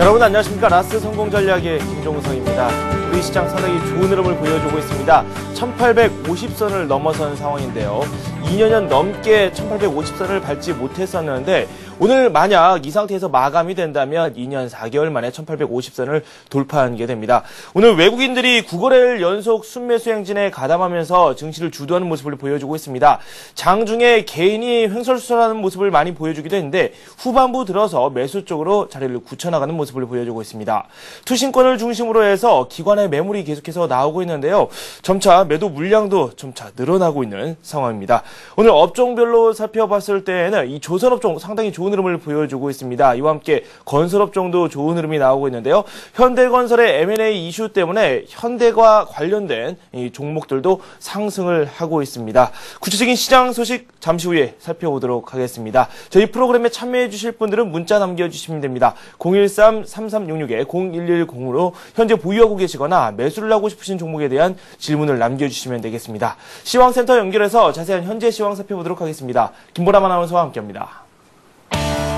여러분 안녕하십니까. 라스 성공 전략의 김종성입니다. 우리 시장 상당히 좋은 흐름을 보여주고 있습니다. 1850선을 넘어선 상황인데요. 2년 넘게 1850선을 밟지 못했었는데 오늘 만약 이 상태에서 마감이 된다면 2년 4개월 만에 1850선을 돌파하게 됩니다. 오늘 외국인들이 9거래일 연속 순매수 행진에 가담하면서 증시를 주도하는 모습을 보여주고 있습니다. 장중에 개인이 횡설수설하는 모습을 많이 보여주기도 했는데 후반부 들어서 매수 쪽으로 자리를 굳혀나가는 모습을 보여주고 있습니다. 투신권을 중심으로 해서 기관의 매물이 계속해서 나오고 있는데요. 점차 매도 물량도 점차 늘어나고 있는 상황입니다. 오늘 업종별로 살펴봤을 때에는 이 조선업종 상당히 좋은 흐름을 보여주고 있습니다. 이와 함께 건설업종도 좋은 흐름이 나오고 있는데요. 현대건설의 M&A 이슈 때문에 현대과 관련된 이 종목들도 상승을 하고 있습니다. 구체적인 시장 소식 잠시 후에 살펴보도록 하겠습니다. 저희 프로그램에 참여해 주실 분들은 문자 남겨주시면 됩니다. 013-3366-0110으로 현재 보유하고 계시거나 매수를 하고 싶으신 종목에 대한 질문을 남겨주시면 되겠습니다. 시황센터 연결해서 자세한 현재 시황 살펴보도록 하겠습니다. 김보람 아나운서와 함께합니다.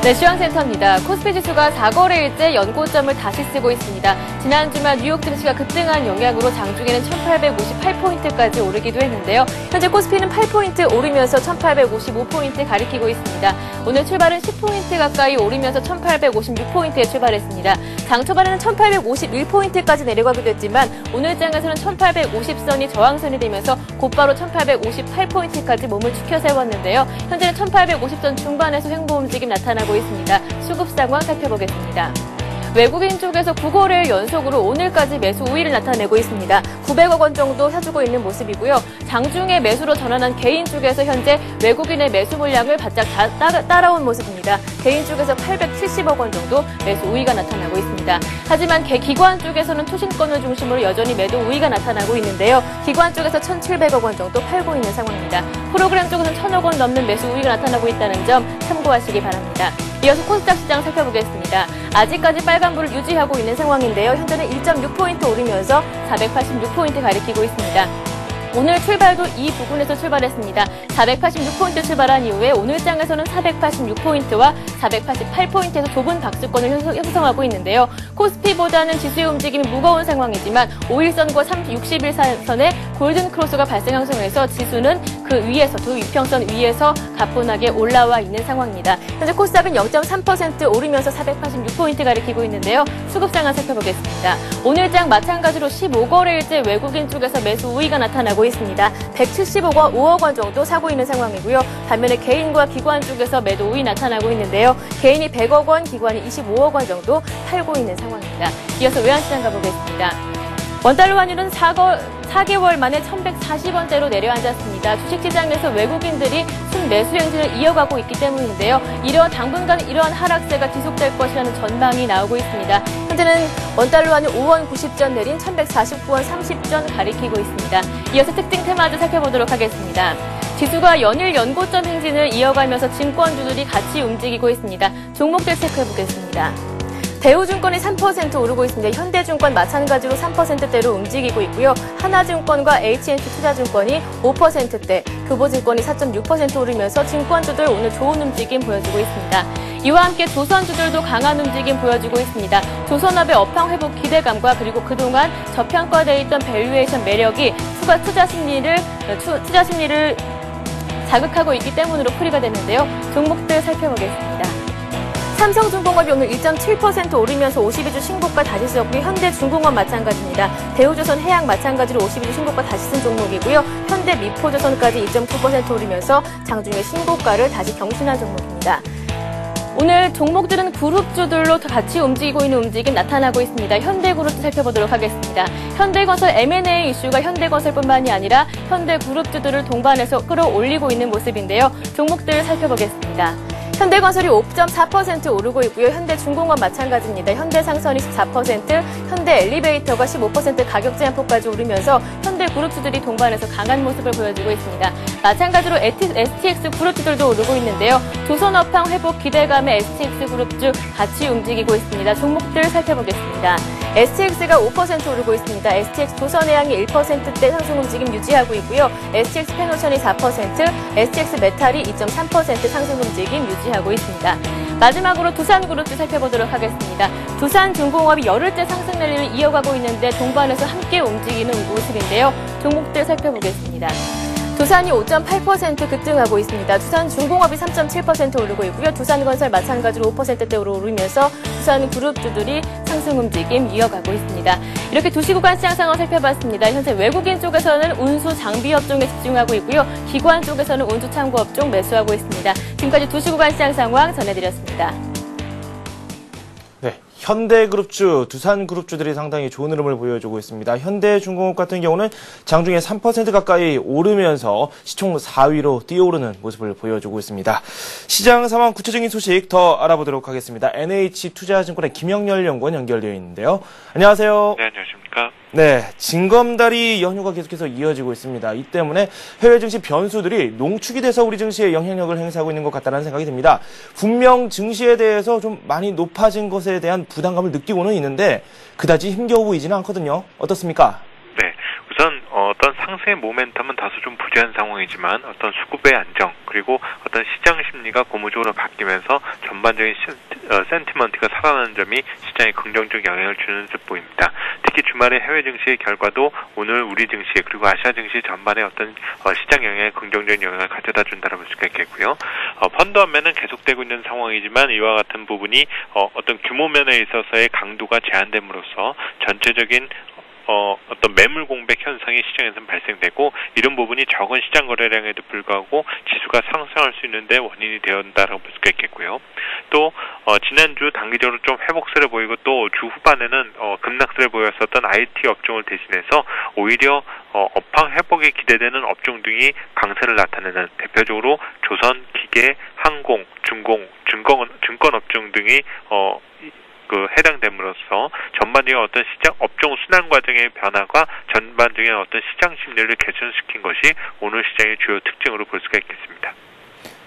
네, 시황센터입니다. 코스피 지수가 4거래일째 연고점을 다시 쓰고 있습니다. 지난 주말 뉴욕 증시가 급등한 영향으로 장중에는 1858포인트까지 오르기도 했는데요. 현재 코스피는 8포인트 오르면서 1855포인트 가리키고 있습니다. 오늘 출발은 10포인트 가까이 오르면서 1856포인트에 출발했습니다. 장 초반에는 1851포인트까지 내려가기도 했지만 오늘 장에서는 1850선이 저항선이 되면서 곧바로 1858포인트까지 몸을 축혀 세웠는데요. 현재는 1850선 중반에서 횡보 움직임 나타나고 있습니다. 수급 상황 살펴보겠습니다. 외국인 쪽에서 9거래일 연속으로 오늘까지 매수 우위를 나타내고 있습니다. 900억 원 정도 사주고 있는 모습이고요. 장중에 매수로 전환한 개인 쪽에서 현재 외국인의 매수 물량을 바짝 따라온 모습입니다. 개인 쪽에서 870억 원 정도 매수 우위가 나타나고 있습니다. 하지만 기관 쪽에서는 투신권을 중심으로 여전히 매도 우위가 나타나고 있는데요. 기관 쪽에서 1,700억 원 정도 팔고 있는 상황입니다. 프로그램 쪽에서는 1,000억 원 넘는 매수 우위가 나타나고 있다는 점 참고하시기 바랍니다. 이어서 코스닥 시장 살펴보겠습니다. 아직까지 빨간불을 유지하고 있는 상황인데요. 현재는 1.6포인트 오르면서 486포인트 가리키고 있습니다. 오늘 출발도 이 부분에서 출발했습니다. 486포인트 출발한 이후에 오늘 장에서는 486포인트와 488포인트에서 좁은 박스권을 형성하고 있는데요. 코스피보다는 지수의 움직임이 무거운 상황이지만 5일선과 60일선의 골든크로스가 발생형성해서 지수는 그 위에서 두 이평선 위에서 가뿐하게 올라와 있는 상황입니다. 현재 코스닥은 0.3% 오르면서 486포인트 가리키고 있는데요. 수급 상황 살펴보겠습니다. 오늘 장 마찬가지로 15거래일째 외국인 쪽에서 매수 우위가 나타나고 있습니다. 175억 원 정도 사고 있는 상황이고요. 반면에 개인과 기관 쪽에서 매도 우위 나타나고 있는데요. 개인이 100억 원, 기관이 25억 원 정도 팔고 있는 상황입니다. 이어서 외환시장 가보겠습니다. 원달러 환율은 4개월 만에 1,140원대로 내려앉았습니다. 주식시장에서 외국인들이 순매수 행진을 이어가고 있기 때문인데요. 당분간 이러한 하락세가 지속될 것이라는 전망이 나오고 있습니다. 현재는 원달러 환율 5원 90전 내린 1,149원 30전 가리키고 있습니다. 이어서 특징 테마주 살펴보도록 하겠습니다. 지수가 연일 연고점 행진을 이어가면서 증권주들이 같이 움직이고 있습니다. 종목들 체크해보겠습니다. 대우증권이 3% 오르고 있습니다. 현대증권 마찬가지로 3%대로 움직이고 있고요. 하나증권과 HNC투자증권이 5%대, 교보증권이 4.6% 오르면서 증권주들 오늘 좋은 움직임 보여주고 있습니다. 이와 함께 조선주들도 강한 움직임 보여주고 있습니다. 조선업의 업황 회복 기대감과 그리고 그동안 저평가되어 있던 밸류에이션 매력이 투자 심리를 자극하고 있기 때문으로 풀이가 됐는데요. 종목들 살펴보겠습니다. 삼성중공업이 오늘 1.7% 오르면서 52주 신고가 다시 쓰였고요. 현대중공업 마찬가지입니다. 대우조선해양 마찬가지로 52주 신고가 다시 쓴 종목이고요. 현대미포조선까지 2.9% 오르면서 장중에 신고가를 다시 경신한 종목입니다. 오늘 종목들은 그룹주들로 같이 움직이고 있는 움직임 나타나고 있습니다. 현대그룹도 살펴보도록 하겠습니다. 현대건설 M&A 이슈가 현대건설뿐만이 아니라 현대그룹주들을 동반해서 끌어올리고 있는 모습인데요. 종목들 살펴보겠습니다. 현대건설이 5.4% 오르고 있고요. 현대중공업 마찬가지입니다. 현대상선이 14%, 현대엘리베이터가 15% 가격 제한폭까지 오르면서 현대그룹주들이 동반해서 강한 모습을 보여주고 있습니다. 마찬가지로 STX 그룹주들도 오르고 있는데요. 조선업황 회복 기대감의 STX 그룹주 같이 움직이고 있습니다. 종목들 살펴보겠습니다. STX가 5% 오르고 있습니다. STX 조선해양이 1%대 상승 움직임 유지하고 있고요. STX 페노션이 4%, STX 메탈이 2.3% 상승 움직임 유지하고 있습니다. 마지막으로 두산그룹도 살펴보도록 하겠습니다. 두산중공업이 열흘째 상승 랠리를 이어가고 있는데 동반해서 함께 움직이는 모습인데요. 종목들 살펴보겠습니다. 두산이 5.8% 급등하고 있습니다. 두산중공업이 3.7% 오르고 있고요. 두산건설 마찬가지로 5%대 오르면서 두산그룹주들이 상승 움직임 이어가고 있습니다. 이렇게 2시 구간 시장 상황 살펴봤습니다. 현재 외국인 쪽에서는 운수 장비 업종에 집중하고 있고요. 기관 쪽에서는 운수 창고 업종 매수하고 있습니다. 지금까지 2시 구간 시장 상황 전해드렸습니다. 네, 현대그룹주, 두산그룹주들이 상당히 좋은 흐름을 보여주고 있습니다. 현대중공업 같은 경우는 장중에 3% 가까이 오르면서 시총 4위로 뛰어오르는 모습을 보여주고 있습니다. 시장 상황 구체적인 소식 더 알아보도록 하겠습니다. NH투자증권의 김영렬 연구원 연결되어 있는데요. 안녕하세요. 네, 안녕하십니까. 네, 징검다리 연휴가 계속해서 이어지고 있습니다. 이 때문에 해외 증시 변수들이 농축이 돼서 우리 증시에 영향력을 행사하고 있는 것 같다는 생각이 듭니다. 분명 증시에 대해서 좀 많이 높아진 것에 대한 부담감을 느끼고는 있는데 그다지 힘겨워 보이지는 않거든요. 어떻습니까? 네, 우선 어떤 상승의 모멘텀은 다소 좀 부재한 상황이지만 어떤 수급의 안정 그리고 어떤 시장 심리가 고무적으로 바뀌면서 전반적인 센티먼트가 살아나는 점이 시장에 긍정적 영향을 주는 듯 보입니다. 특히 주말의 해외 증시의 결과도 오늘 우리 증시 그리고 아시아 증시 전반에 어떤 시장 영향에 긍정적인 영향을 가져다 준다고 볼 수가 있겠고요. 펀드 환매는 계속되고 있는 상황이지만 이와 같은 부분이 어떤 규모 면에 있어서의 강도가 제한됨으로써 전체적인 어떤 매물 공백 현상이 시장에서는 발생되고 이런 부분이 적은 시장 거래량에도 불구하고 지수가 상승할 수 있는데 원인이 되었다라고 볼 수가 있겠고요. 또 지난주 단기적으로 좀 회복세를 보이고 또 주 후반에는 급락세를 보였었던 IT 업종을 대신해서 오히려 업황 회복에 기대되는 업종 등이 강세를 나타내는 대표적으로 조선, 기계, 항공, 증권 업종 등이 해당됨으로써 전반적인 어떤 시장 업종 순환 과정의 변화가 전반적인 어떤 시장 심리를 개선시킨 것이 오늘 시장의 주요 특징으로 볼 수가 있겠습니다.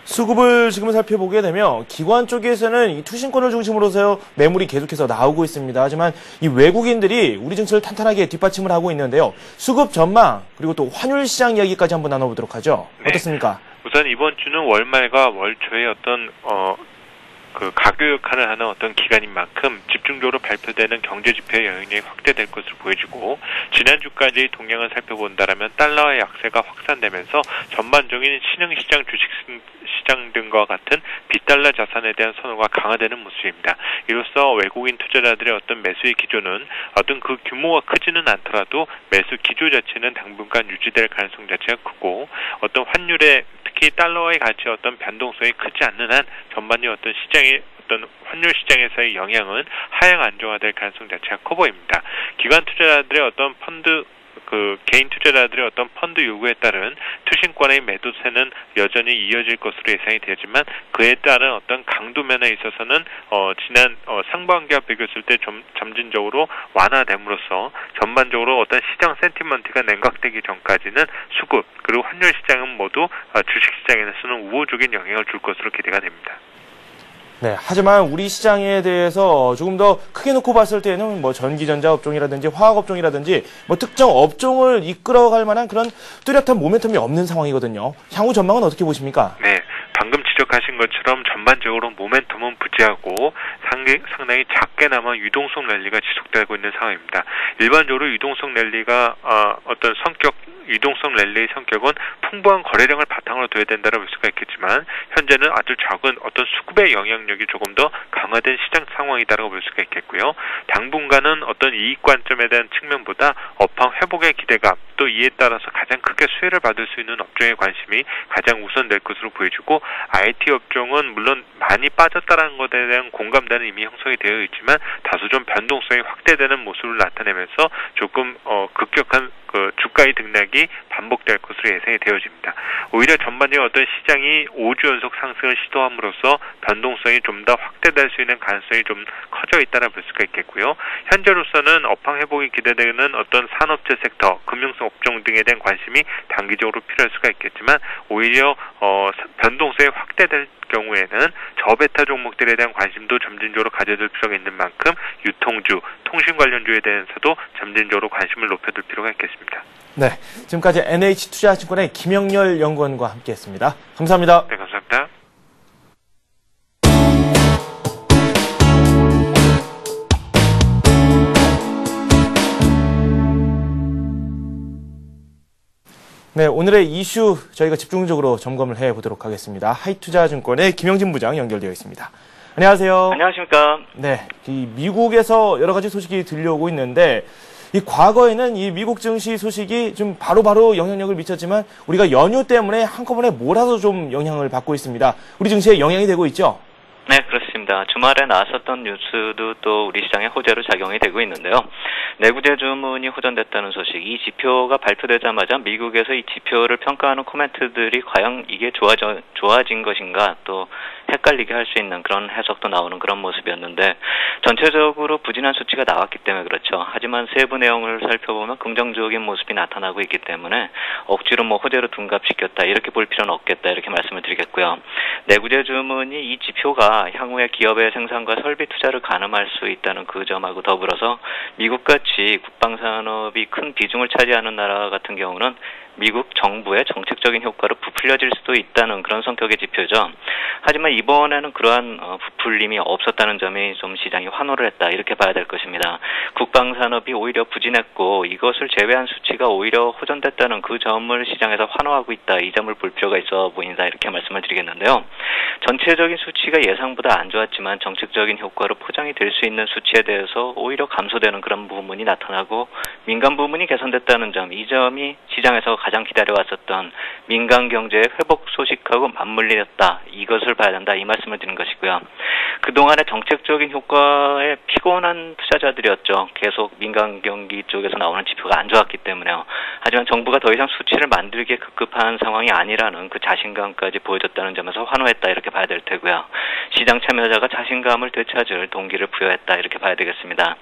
수급을 지금 살펴보게 되면 기관 쪽에서는 이 투신권을 중심으로서 매물이 계속해서 나오고 있습니다. 하지만 이 외국인들이 우리 증시를 탄탄하게 뒷받침을 하고 있는데요. 수급 전망 그리고 또 환율 시장 이야기까지 한번 나눠보도록 하죠. 어떻습니까? 네. 우선 이번 주는 월말과 월초의 어떤 가교 역할을 하는 어떤 기간인 만큼 집중적으로 발표되는 경제지표의 영향력이 확대될 것으로 보여지고 지난주까지의 동향을 살펴본다면 달러의 약세가 확산되면서 전반적인 신흥시장, 주식시장 등과 같은 비달러 자산에 대한 선호가 강화되는 모습입니다. 이로써 외국인 투자자들의 어떤 매수의 기조는 어떤 그 규모가 크지는 않더라도 매수 기조 자체는 당분간 유지될 가능성 자체가 크고 어떤 환율의 특히 달러의 가치 어떤 변동성이 크지 않는 한 전반적인 어떤 시장의 어떤 환율 시장에서의 영향은 하향 안정화될 가능성 자체가 커 보입니다. 기관 투자자들의 어떤 개인 투자자들의 어떤 펀드 요구에 따른 투신권의 매도세는 여전히 이어질 것으로 예상이 되지만 그에 따른 어떤 강도 면에 있어서는 지난 상반기와 비교했을 때 좀 점진적으로 완화됨으로써 전반적으로 어떤 시장 센티먼트가 냉각되기 전까지는 수급 그리고 환율 시장은 모두 주식 시장에서는 우호적인 영향을 줄 것으로 기대가 됩니다. 네, 하지만 우리 시장에 대해서 조금 더 크게 놓고 봤을 때는 뭐 전기전자 업종이라든지 화학 업종이라든지 뭐 특정 업종을 이끌어갈 만한 그런 뚜렷한 모멘텀이 없는 상황이거든요. 향후 전망은 어떻게 보십니까? 네, 방금 지적하신 것처럼 전반적으로 모멘텀은 부재하고 상당히 작게나마 유동성 랠리가 지속되고 있는 상황입니다. 일반적으로 유동성 랠리가 유동성 랠리의 성격은 풍부한 거래량을 바탕으로 둬야 된다고 볼 수가 있겠지만 현재는 아주 적은 어떤 수급의 영향력이 조금 더 강화된 시장 상황이다라고 볼 수가 있겠고요. 당분간은 어떤 이익 관점에 대한 측면보다 업황 회복의 기대감 또 이에 따라서 가장 크게 수혜를 받을 수 있는 업종의 관심이 가장 우선될 것으로 보여지고 IT 업종은 물론 많이 빠졌다는 것에 대한 공감대는 이미 형성이 되어 있지만 다소 좀 변동성이 확대되는 모습을 나타내면서 조금 급격한 주가의 등락이 반복될 것으로 예상이 되어집니다. 오히려 전반적인 어떤 시장이 5주 연속 상승을 시도함으로써 변동성이 좀 더 확대될 수 있는 가능성이 좀 커져 있다고 볼 수가 있겠고요. 현재로서는 업황 회복이 기대되는 어떤 산업재 섹터, 금융성 업종 등에 대한 관심이 단기적으로 필요할 수가 있겠지만 오히려 변동성이 확대될 경우에는 저베타 종목들에 대한 관심도 점진적으로 가져둘 필요가 있는 만큼 유통주, 통신 관련주에 대해서도 점진적으로 관심을 높여둘 필요가 있겠습니다. 네, 지금까지 NH투자증권의 김영렬 연구원과 함께했습니다. 감사합니다. 네, 감사합니다. 네, 오늘의 이슈 저희가 집중적으로 점검을 해보도록 하겠습니다. 하이투자증권의 김영진 부장 연결되어 있습니다. 안녕하세요. 안녕하십니까. 네, 이 미국에서 여러 가지 소식이 들려오고 있는데 이 과거에는 이 미국 증시 소식이 좀 바로바로 영향력을 미쳤지만 우리가 연휴 때문에 한꺼번에 몰아서 좀 영향을 받고 있습니다. 우리 증시에 영향이 되고 있죠? 네, 그렇습니다. 주말에 나왔었던 뉴스도 또 우리 시장에 호재로 작용이 되고 있는데요. 내구재 주문이 호전됐다는 소식, 이 지표가 발표되자마자 미국에서 이 지표를 평가하는 코멘트들이 과연 이게 좋아진 것인가, 또 헷갈리게 할 수 있는 그런 해석도 나오는 그런 모습이었는데, 전체적으로 부진한 수치가 나왔기 때문에 그렇죠. 하지만 세부 내용을 살펴보면 긍정적인 모습이 나타나고 있기 때문에 억지로 호재로 둔갑시켰다 이렇게 볼 필요는 없겠다 이렇게 말씀을 드리겠고요. 내구재 주문이 이 지표가 향후에 기업의 생산과 설비 투자를 가늠할 수 있다는 그 점하고 더불어서 미국같이 국방산업이 큰 비중을 차지하는 나라 같은 경우는 미국 정부의 정책적인 효과로 부풀려질 수도 있다는 그런 성격의 지표죠. 하지만 이번에는 그러한 부풀림이 없었다는 점이 좀 시장이 환호를 했다 이렇게 봐야 될 것입니다. 국방산업이 오히려 부진했고 이것을 제외한 수치가 오히려 호전됐다는 그 점을 시장에서 환호하고 있다. 이 점을 볼 필요가 있어 보인다 이렇게 말씀을 드리겠는데요. 전체적인 수치가 예상보다 안 좋았지만 정책적인 효과로 포장이 될 수 있는 수치에 대해서 오히려 감소되는 그런 부분이 나타나고 민간 부분이 개선됐다는 점, 이 점이 시장에서 가장 기다려왔었던 민간 경제의 회복 소식하고 맞물렸다. 이것을 봐야 된다. 이 말씀을 드린 것이고요. 그동안의 정책적인 효과에 피곤한 투자자들이었죠. 계속 민간 경기 쪽에서 나오는 지표가 안 좋았기 때문에요. 하지만 정부가 더 이상 수치를 만들기에 급급한 상황이 아니라는 그 자신감까지 보여줬다는 점에서 환호했다. 이렇게 봐야 될 테고요. 시장 참여자가 자신감을 되찾을 동기를 부여했다. 이렇게 봐야 되겠습니다.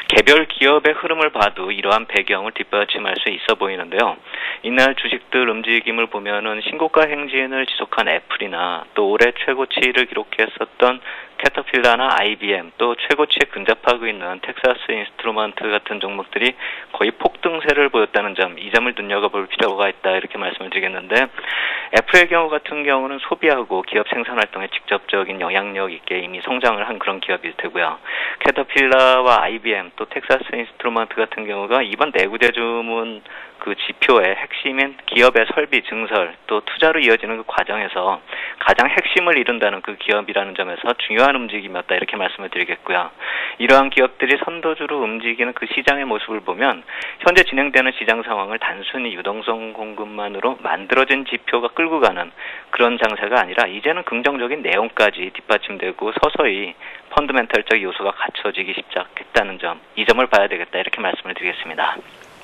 개별 기업의 흐름을 봐도 이러한 배경을 뒷받침할 수 있어 보이는데요. 이날 주식들 움직임을 보면은 신고가 행진을 지속한 애플이나 또 올해 최고치를 기록했었던 캐터필러나 IBM, 또 최고치에 근접하고 있는 텍사스 인스트루먼트 같은 종목들이 거의 폭등세를 보였다는 점, 이 점을 눈여겨볼 필요가 있다 이렇게 말씀을 드리겠는데, 애플의 경우 같은 경우는 소비하고 기업 생산 활동에 직접적인 영향력 있게 이미 성장을 한 그런 기업일 테고요. 캐터필러와 IBM, 또 텍사스 인스트루먼트 같은 경우가 이번 내구재 주문 그 지표의 핵심인 기업의 설비 증설 또 투자로 이어지는 그 과정에서 가장 핵심을 이룬다는 그 기업이라는 점에서 중요한 움직임이었다 이렇게 말씀을 드리겠고요. 이러한 기업들이 선도주로 움직이는 그 시장의 모습을 보면 현재 진행되는 시장 상황을 단순히 유동성 공급만으로 만들어진 지표가 끌고 가는 그런 장세가 아니라 이제는 긍정적인 내용까지 뒷받침되고 서서히 펀더멘털적 요소가 갖춰지기 시작했다는 점, 이 점을 봐야 되겠다 이렇게 말씀을 드리겠습니다.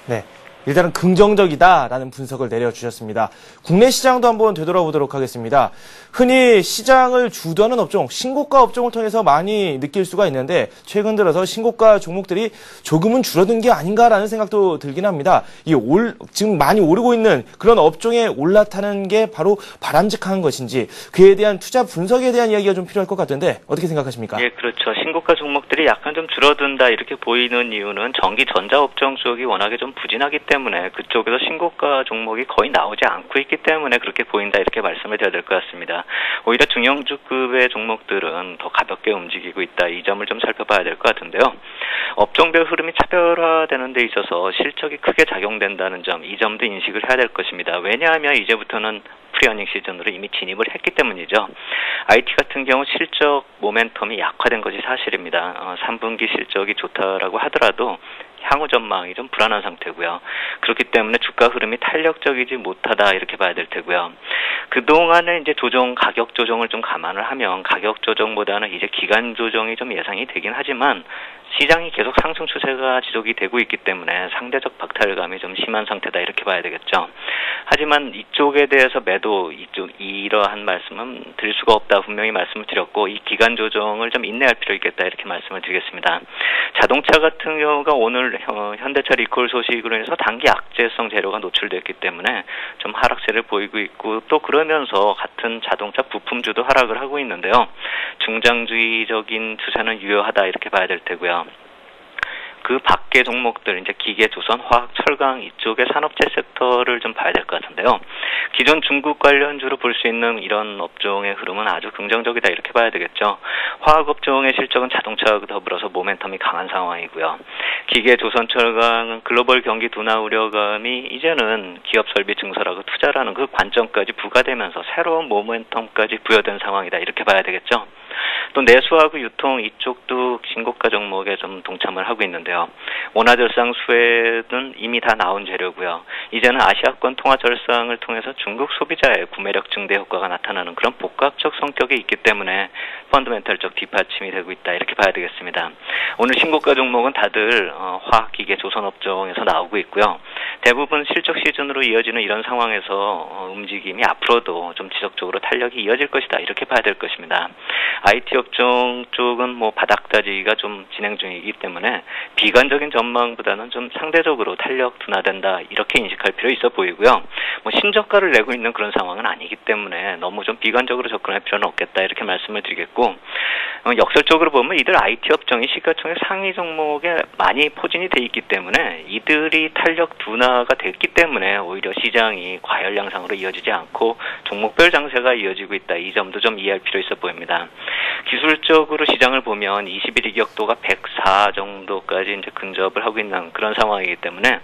네. 일단은 긍정적이다라는 분석을 내려주셨습니다. 국내 시장도 한번 되돌아보도록 하겠습니다. 흔히 시장을 주도하는 업종, 신고가 업종을 통해서 많이 느낄 수가 있는데 최근 들어서 신고가 종목들이 조금은 줄어든 게 아닌가라는 생각도 들긴 합니다. 지금 많이 오르고 있는 그런 업종에 올라타는 게 바로 바람직한 것인지 그에 대한 투자 분석에 대한 이야기가 좀 필요할 것 같은데 어떻게 생각하십니까? 예, 그렇죠. 신고가 종목들이 약간 좀 줄어든다 이렇게 보이는 이유는 전기 전자 업종 쪽이 워낙에 좀 부진하기 때문에 그쪽에서 신고가 종목이 거의 나오지 않고 있기 때문에 그렇게 보인다 이렇게 말씀을 드려야 될 것 같습니다. 오히려 중형주급의 종목들은 더 가볍게 움직이고 있다. 이 점을 좀 살펴봐야 될 것 같은데요. 업종별 흐름이 차별화되는 데 있어서 실적이 크게 작용된다는 점, 이 점도 인식을 해야 될 것입니다. 왜냐하면 이제부터는 프리어닝 시즌으로 이미 진입을 했기 때문이죠. IT 같은 경우 실적 모멘텀이 약화된 것이 사실입니다. 3분기 실적이 좋다라고 하더라도 향후 전망이 좀 불안한 상태고요. 그렇기 때문에 주가 흐름이 탄력적이지 못하다 이렇게 봐야 될 테고요. 그동안에 이제 가격 조정을 좀 감안을 하면 가격 조정보다는 이제 기간 조정이 좀 예상이 되긴 하지만 시장이 계속 상승 추세가 지속이 되고 있기 때문에 상대적 박탈감이 좀 심한 상태다 이렇게 봐야 되겠죠. 하지만 이쪽에 대해서 이러한 말씀은 드릴 수가 없다 분명히 말씀을 드렸고 이 기간 조정을 좀 인내할 필요 있겠다 이렇게 말씀을 드리겠습니다. 자동차 같은 경우가 오늘 현대차 리콜 소식으로 인해서 단기 악재성 재료가 노출됐기 때문에 좀 하락세를 보이고 있고 또 그러면서 같은 자동차 부품주도 하락을 하고 있는데요. 중장주의적인 추세는 유효하다 이렇게 봐야 될 테고요. 그 밖의 종목들, 이제 기계, 조선, 화학, 철강 이쪽의 산업재 섹터를 좀 봐야 될 것 같은데요. 기존 중국 관련주로 볼 수 있는 이런 업종의 흐름은 아주 긍정적이다 이렇게 봐야 되겠죠. 화학 업종의 실적은 자동차와 더불어서 모멘텀이 강한 상황이고요. 기계, 조선, 철강은 글로벌 경기 둔화 우려감이 이제는 기업 설비 증설하고 투자라는 그 관점까지 부과되면서 새로운 모멘텀까지 부여된 상황이다 이렇게 봐야 되겠죠. 또 내수하고 유통 이쪽도 신고가 종목에 좀 동참을 하고 있는데요. 원화절상 수혜는 이미 다 나온 재료고요. 이제는 아시아권 통화절상을 통해서 중국 소비자의 구매력 증대 효과가 나타나는 그런 복합적 성격이 있기 때문에 펀더멘털적 뒷받침이 되고 있다 이렇게 봐야 되겠습니다. 오늘 신고가 종목은 다들 화학, 기계, 조선업종에서 나오고 있고요. 대부분 실적 시즌으로 이어지는 이런 상황에서 움직임이 앞으로도 좀 지속적으로 탄력이 이어질 것이다 이렇게 봐야 될 것입니다. IT 업종 쪽은 뭐 바닥다지기가 좀 진행 중이기 때문에 비관적인 전망보다는 좀 상대적으로 탄력 둔화된다 이렇게 인식할 필요 있어 보이고요. 뭐 신저가를 내고 있는 그런 상황은 아니기 때문에 너무 좀 비관적으로 접근할 필요는 없겠다 이렇게 말씀을 드리겠고, 역설적으로 보면 이들 IT 업종이 시가총액 상위 종목에 많이 포진이 돼 있기 때문에 이들이 탄력 둔화가 됐기 때문에 오히려 시장이 과열 양상으로 이어지지 않고 종목별 장세가 이어지고 있다. 이 점도 좀 이해할 필요 있어 보입니다. 기술적으로 시장을 보면 20일 이격도가 104 정도까지 이제 근접을 하고 있는 그런 상황이기 때문에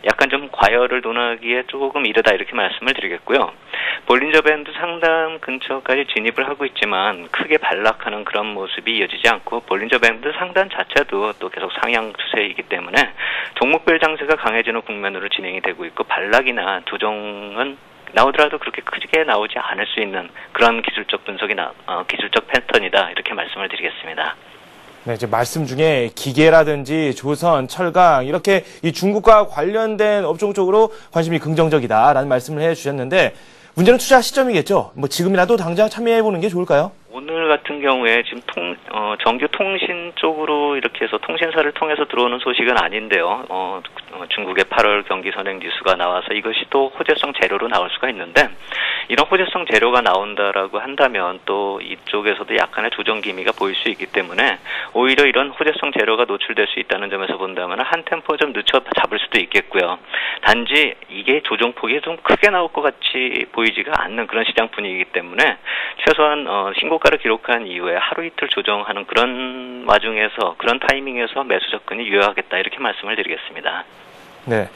약간 좀 과열을 논하기에 조금 이르다 이렇게 말씀을 드리겠고요. 볼린저 밴드 상단 근처까지 진입을 하고 있지만 크게 반락하는 그런 모습이 이어지지 않고 볼린저 밴드 상단 자체도 또 계속 상향 추세이기 때문에 종목별 장세가 강해지는 국면으로 진행이 되고 있고 반락이나 조정은 나오더라도 그렇게 크게 나오지 않을 수 있는 그런 기술적 분석이 기술적 패턴이다 이렇게 말씀을 드리겠습니다. 네, 이제 말씀 중에 기계라든지 조선, 철강 이렇게 이 중국과 관련된 업종 쪽으로 관심이 긍정적이다라는 말씀을 해주셨는데 문제는 투자 시점이겠죠. 뭐 지금이라도 당장 참여해보는 게 좋을까요? 오늘 같은 경우에 지금 정규 통신 쪽으로 이렇게 해서 통신사를 통해서 들어오는 소식은 아닌데요. 중국의 8월 경기 선행 지수가 나와서 이것이 또 호재성 재료로 나올 수가 있는데 이런 호재성 재료가 나온다라고 한다면 또 이쪽에서도 약간의 조정 기미가 보일 수 있기 때문에 오히려 이런 호재성 재료가 노출될 수 있다는 점에서 본다면 한 템포 좀 늦춰 잡을 수도 있겠고요. 단지 이게 조정폭이 좀 크게 나올 것 같이 보이지가 않는 그런 시장 분위기이기 때문에 최소한 신고가를 기록한 이후에 하루 이틀 조정하는 그런 와중에서 그런 타이밍에서 매수 접근이 유효하겠다 이렇게 말씀을 드리겠습니다. 네,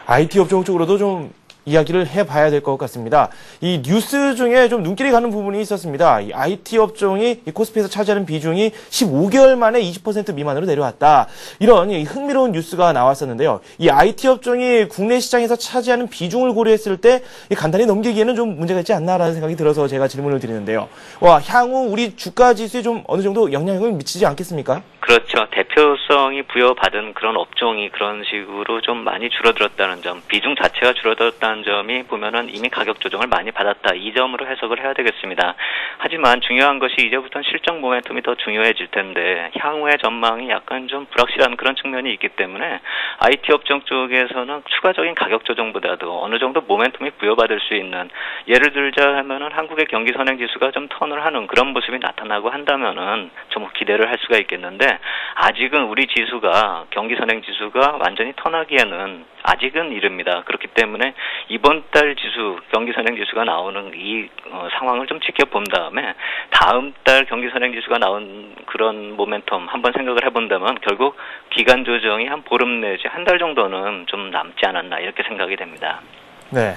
IT 업종 쪽으로도 좀 이야기를 해봐야 될 것 같습니다. 이 뉴스 중에 좀 눈길이 가는 부분이 있었습니다. 이 IT 업종이 이 코스피에서 차지하는 비중이 15개월 만에 20% 미만으로 내려왔다. 이런 흥미로운 뉴스가 나왔었는데요. 이 IT 업종이 국내 시장에서 차지하는 비중을 고려했을 때 간단히 넘기기에는 좀 문제가 있지 않나라는 생각이 들어서 제가 질문을 드리는데요. 향후 우리 주가 지수에 좀 어느 정도 영향을 미치지 않겠습니까? 그렇죠. 대표성이 부여받은 그런 업종이 그런 식으로 좀 많이 줄어들었다는 점, 비중 자체가 줄어들었다는 점이 보면은 이미 가격 조정을 많이 받았다. 이 점으로 해석을 해야 되겠습니다. 하지만 중요한 것이 이제부터는 실적 모멘텀이 더 중요해질 텐데 향후의 전망이 약간 좀 불확실한 그런 측면이 있기 때문에 IT 업종 쪽에서는 추가적인 가격 조정보다도 어느 정도 모멘텀이 부여받을 수 있는, 예를 들자 하면은 한국의 경기 선행 지수가 좀 턴을 하는 그런 모습이 나타나고 한다면은 좀 기대를 할 수가 있겠는데 아직은 우리 지수가 경기 선행 지수가 완전히 턴하기에는 아직은 이릅니다. 그렇기 때문에 이번 달 지수, 경기 선행 지수가 나오는 이 상황을 좀 지켜본 다음에 다음 달 경기 선행 지수가 나온 그런 모멘텀 한번 생각을 해본다면 결국 기간 조정이 한 보름 내지 한 달 정도는 좀 남지 않았나 이렇게 생각이 됩니다. 네.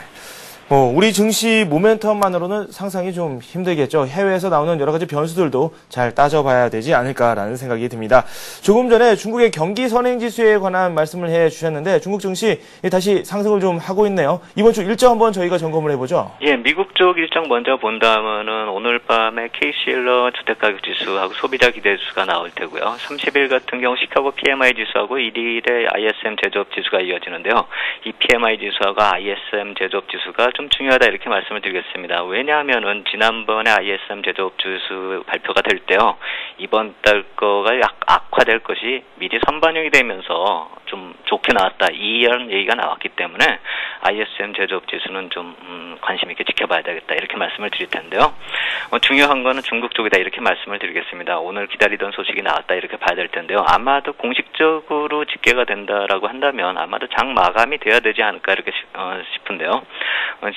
우리 증시 모멘텀만으로는 상상이 좀 힘들겠죠. 해외에서 나오는 여러 가지 변수들도 잘 따져봐야 되지 않을까라는 생각이 듭니다. 조금 전에 중국의 경기 선행지수에 관한 말씀을 해주셨는데 중국 증시 다시 상승을 좀 하고 있네요. 이번 주 일정 한번 저희가 점검을 해보죠. 예, 미국 쪽 일정 먼저 본다면은 오늘 밤에 케이실러 주택가격지수하고 소비자 기대지수가 나올 테고요. 30일 같은 경우 시카고 PMI 지수하고 1일에 ISM 제조업 지수가 이어지는데요. 이 PMI 지수하고 ISM 제조업 지수가 좀 중요하다 이렇게 말씀을 드리겠습니다. 왜냐하면은 지난번에 ISM 제조업 지수 발표가 될 때요, 이번 달 거가 악화될 것이 미리 선반영이 되면서 좀 좋게 나왔다 이런 얘기가 나왔기 때문에 ISM 제조업 지수는 좀 관심 있게 지켜봐야 되겠다 이렇게 말씀을 드릴 텐데요. 중요한 거는 중국 쪽이다 이렇게 말씀을 드리겠습니다. 오늘 기다리던 소식이 나왔다 이렇게 봐야 될 텐데요. 아마도 공식적으로 집계가 된다라고 한다면 아마도 장 마감이 돼야 되지 않을까 이렇게 싶은데요.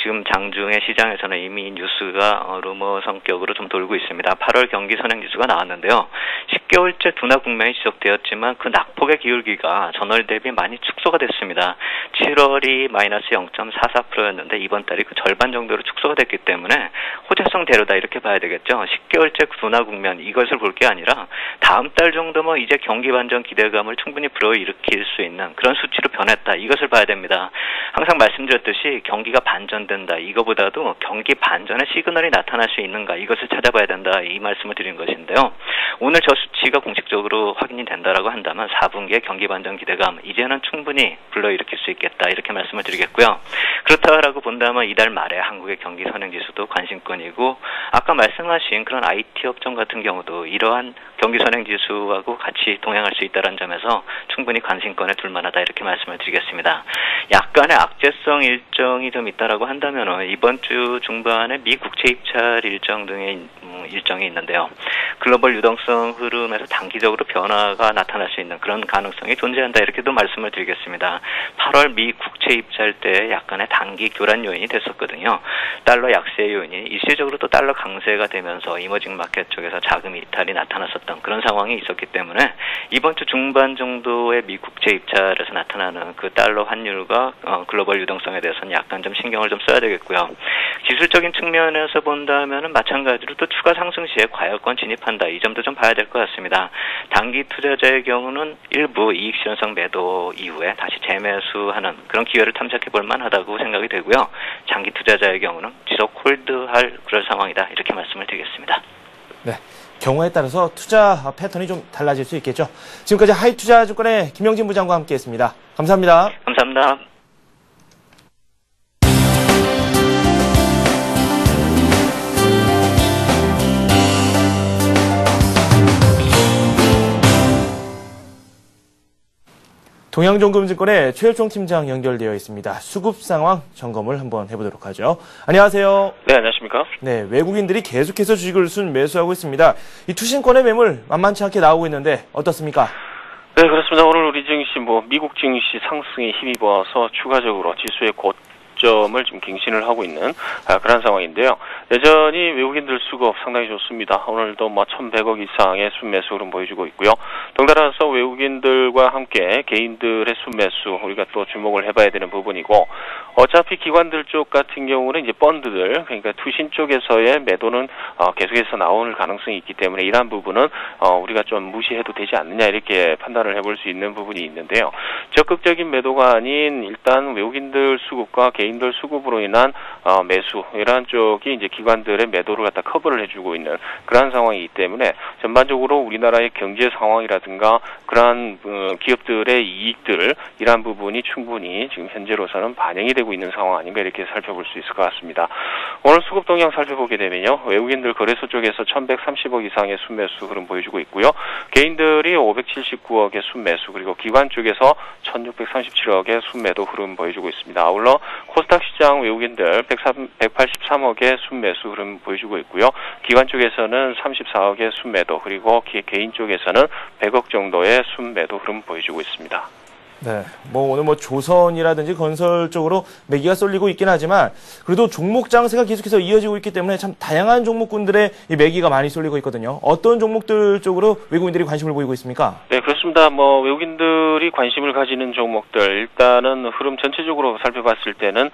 지금 장중에 시장에서는 이미 뉴스가 루머 성격으로 좀 돌고 있습니다. 8월 경기 선행지수가 나왔는데요. 10개월째 둔화 국면이 지속되었지만 그 낙폭의 기울기가 전월 대비 많이 축소가 됐습니다. 7월이 마이너스 0.44%였는데 이번 달이 그 절반 정도로 축소가 됐기 때문에 호재성 대로다 이렇게 봐야 되겠죠. 10개월째 둔화 국면 이것을 볼 게 아니라 다음 달 정도면 이제 경기 반전 기대감을 충분히 불어일으킬 수 있는 그런 수치로 변했다 이것을 봐야 됩니다. 항상 말씀드렸듯이 경기가 반전된다 이거보다도 경기 반전의 시그널이 나타날 수 있는가 이것을 찾아봐야 된다 이 말씀을 드린 것인데요. 오늘 저 수치가 공식적으로 확인이 된다라고 한다면 4분기의 경기 반전 기대감 이제는 충분히 불러일으킬 수 있겠다 이렇게 말씀을 드리겠고요. 그렇다라고 본다면 이달 말에 한국의 경기 선행지수도 관심권이고 아까 말씀하신 그런 IT 업종 같은 경우도 이러한 경기 선행지수하고 같이 동행할 수 있다는 점에서 충분히 관심권에 둘만하다 이렇게 말씀을 드리겠습니다. 약간의 악재성 일정이 좀 있다라고 한다면 이번 주 중반에 미 국채 입찰 일정 등의 일정이 있는데요. 글로벌 유동성 흐름에서 단기적으로 변화가 나타날 수 있는 그런 가능성이 존재한다 이렇게도 말씀을 드리겠습니다. 8월 미 국채 입찰 때 약간의 단기 교란 요인이 됐었거든요. 달러 약세 요인이 일시적으로 또 달러 강세가 되면서 이머징 마켓 쪽에서 자금 이탈이 나타났었던 그런 상황이 있었기 때문에 이번 주 중반 정도의 미 국채 입찰에서 나타나는 그 달러 환율과 글로벌 유동성에 대해서는 약간 좀 신경을 좀 써야 되겠고요. 기술적인 측면에서 본다면은 마찬가지로 또 추가 상승 시에 과열권 진입한다. 이 점도 좀 봐야 될 것 같습니다. 단기 투자자의 경우는 일부 이익 실현성 매도 이후에 다시 재매수하는 그런 기회를 탐색해 볼 만하다고 생각이 되고요. 장기 투자자의 경우는 지속 홀드할 그럴 상황이다. 이렇게 말씀을 드리겠습니다. 네. 경우에 따라서 투자 패턴이 좀 달라질 수 있겠죠. 지금까지 하이투자증권의 김영진 부장과 함께했습니다. 감사합니다. 감사합니다. 동양종금증권의 최일종 팀장 연결되어 있습니다. 수급 상황 점검을 한번 해보도록 하죠. 안녕하세요. 네, 안녕하십니까? 네, 외국인들이 계속해서 주식을 순매수하고 있습니다. 이 투신권의 매물 만만치 않게 나오고 있는데 어떻습니까? 네, 그렇습니다. 오늘 우리 증시, 미국 증시 상승에 힘입어서 추가적으로 지수의 고점을 지금 갱신을 하고 있는 그런 상황인데요. 여전히 외국인들 수급 상당히 좋습니다. 오늘도 1,100억 이상의 순매수 흐름 보여주고 있고요. 덩달아서 외국인들과 함께 개인들의 순매수 우리가 또 주목을 해봐야 되는 부분이고 어차피 기관들 쪽 같은 경우는 이제 펀드들 그러니까 투신 쪽에서의 매도는 계속해서 나올 가능성이 있기 때문에 이러한 부분은 우리가 좀 무시해도 되지 않느냐 이렇게 판단을 해볼 수 있는 부분이 있는데요. 적극적인 매도가 아닌 일단 외국인들 수급과 개인들 수급으로 인한 매수 이러한 쪽이 이제 기관들의 매도를 갖다 커버를 해주고 있는 그러한 상황이기 때문에 전반적으로 우리나라의 경제 상황이라든가 그러한 기업들의 이익들 이러한 부분이 충분히 지금 현재로서는 반영이 되고 있는 상황 아닌가 이렇게 살펴볼 수 있을 것 같습니다. 오늘 수급 동향 살펴보게 되면요. 외국인들 거래소 쪽에서 1,130억 이상의 순매수 흐름 보여주고 있고요. 개인들이 579억의 순매수 그리고 기관 쪽에서 1,637억의 순매도 흐름 보여주고 있습니다. 아울러 코스닥 시장 외국인들 183억의 순매수 흐름 보여주고 있고요. 기관 쪽에서는 34억의 순매도 그리고 개인 쪽에서는 100억 정도의 순매도 흐름 보여주고 있습니다. 네, 오늘 조선이라든지 건설 쪽으로 매기가 쏠리고 있긴 하지만 그래도 종목 장세가 계속해서 이어지고 있기 때문에 참 다양한 종목군들의 이 매기가 많이 쏠리고 있거든요. 어떤 종목들 쪽으로 외국인들이 관심을 보이고 있습니까? 네, 그렇습니다. 외국인들이 관심을 가지는 종목들 일단은 흐름 전체적으로 살펴봤을 때는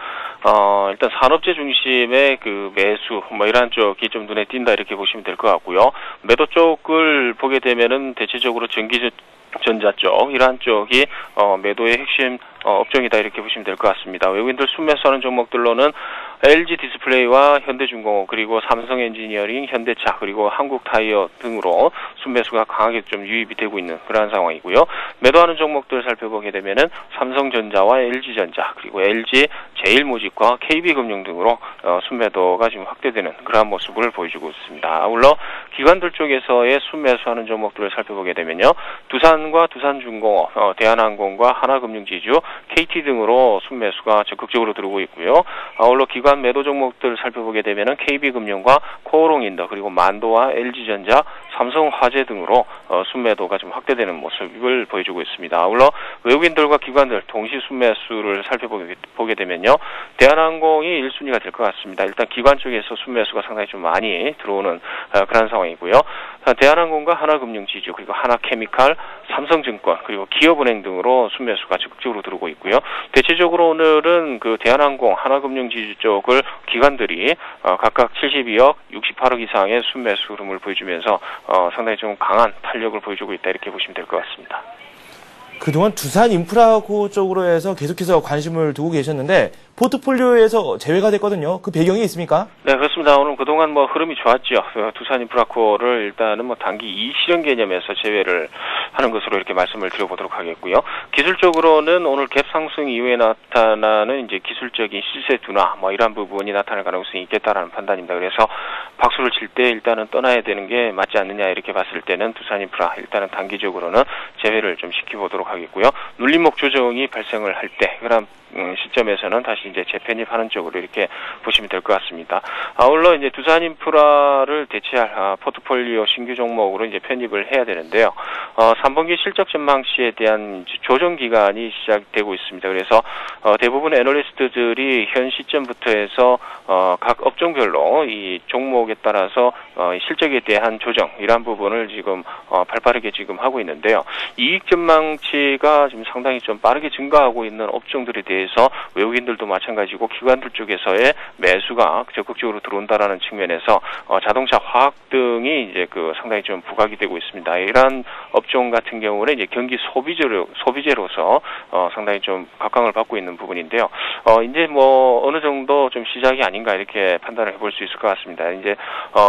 일단 산업재 중심의 그 매수 이러한 쪽이 좀 눈에 띈다 이렇게 보시면 될 것 같고요. 매도 쪽을 보게 되면은 대체적으로 전자 쪽 이러한 쪽이 매도의 핵심 업종이다 이렇게 보시면 될 것 같습니다. 외국인들 순매수하는 종목들로는 LG 디스플레이와 현대중공업 그리고 삼성엔지니어링, 현대차 그리고 한국타이어 등으로 순매수가 강하게 좀 유입이 되고 있는 그러한 상황이고요. 매도하는 종목들 살펴보게 되면은 삼성전자와 LG전자 그리고 LG 제일모직과 KB금융 등으로 순매도가 지금 확대되는 그러한 모습을 보여주고 있습니다. 아울러 기관들 쪽에서의 순매수하는 종목들을 살펴보게 되면요. 두산과 두산중공업, 대한항공과 하나금융지주, KT 등으로 순매수가 적극적으로 들어오고 있고요. 아울러 기관 매도 종목들을 살펴보게 되면은 KB금융과 코오롱인더 그리고 만도와 LG전자, 삼성화재 등으로 순매도가 좀 확대되는 모습을 보여주고 있습니다. 아울러 외국인들과 기관들 동시 순매수를 살펴보게 되면요. 대한항공이 1순위가 될 것 같습니다. 일단 기관 쪽에서 순매수가 상당히 좀 많이 들어오는 그런 상황이고요. 대한항공과 하나금융지주 그리고 하나케미칼, 삼성증권 그리고 기업은행 등으로 순매수가 적극적으로 들어오고 있고요. 대체적으로 오늘은 그 대한항공, 하나금융지주 쪽을 기관들이 각각 72억, 68억 이상의 순매수 흐름을 보여주면서 상당히 좀 강한 탄력을 보여주고 있다 이렇게 보시면 될 것 같습니다. 그동안 두산 인프라코 쪽으로 해서 계속해서 관심을 두고 계셨는데 포트폴리오에서 제외가 됐거든요. 그 배경이 있습니까? 네, 그렇습니다. 오늘 그동안 흐름이 좋았죠. 두산 인프라코를 일단은 단기 이실현 개념에서 제외를 하는 것으로 이렇게 말씀을 드려보도록 하겠고요. 기술적으로는 오늘 갭 상승 이후에 나타나는 이제 기술적인 시세 둔화 이러한 부분이 나타날 가능성이 있겠다라는 판단입니다. 그래서 박수를 칠 때 일단은 떠나야 되는 게 맞지 않느냐 이렇게 봤을 때는 두산 인프라 일단은 단기적으로는 제외를 좀 시켜보도록 하겠고요. 눌림목 조정이 발생을 할 때 그런 시점에서는 다시 이제 재편입하는 쪽으로 이렇게 보시면 될 것 같습니다. 아울러 이제 두산 인프라를 대체할 포트폴리오 신규 종목으로 이제 편입을 해야 되는데요. 3분기 실적 전망 시에 대한 조정 기간이 시작되고 있습니다. 그래서 대부분 애널리스트들이 현 시점부터 해서 각 업종별로 이 종목에 따라서 실적에 대한 조정 이러한 부분을 지금 발빠르게 지금 하고 있는데요. 이익 전망치가 지금 상당히 좀 빠르게 증가하고 있는 업종들에 대해서 외국인들도 마찬가지고 기관들 쪽에서의 매수가 적극적으로 들어온다라는 측면에서 자동차, 화학 등이 이제 상당히 좀 부각이 되고 있습니다. 이러한 업종 같은 경우는 이제 경기 소비재로서 상당히 좀 각광을 받고 있는 부분인데요. 이제 어느 정도 좀 시작이 아닌가 이렇게 판단을 해볼 수 있을 것 같습니다. 이제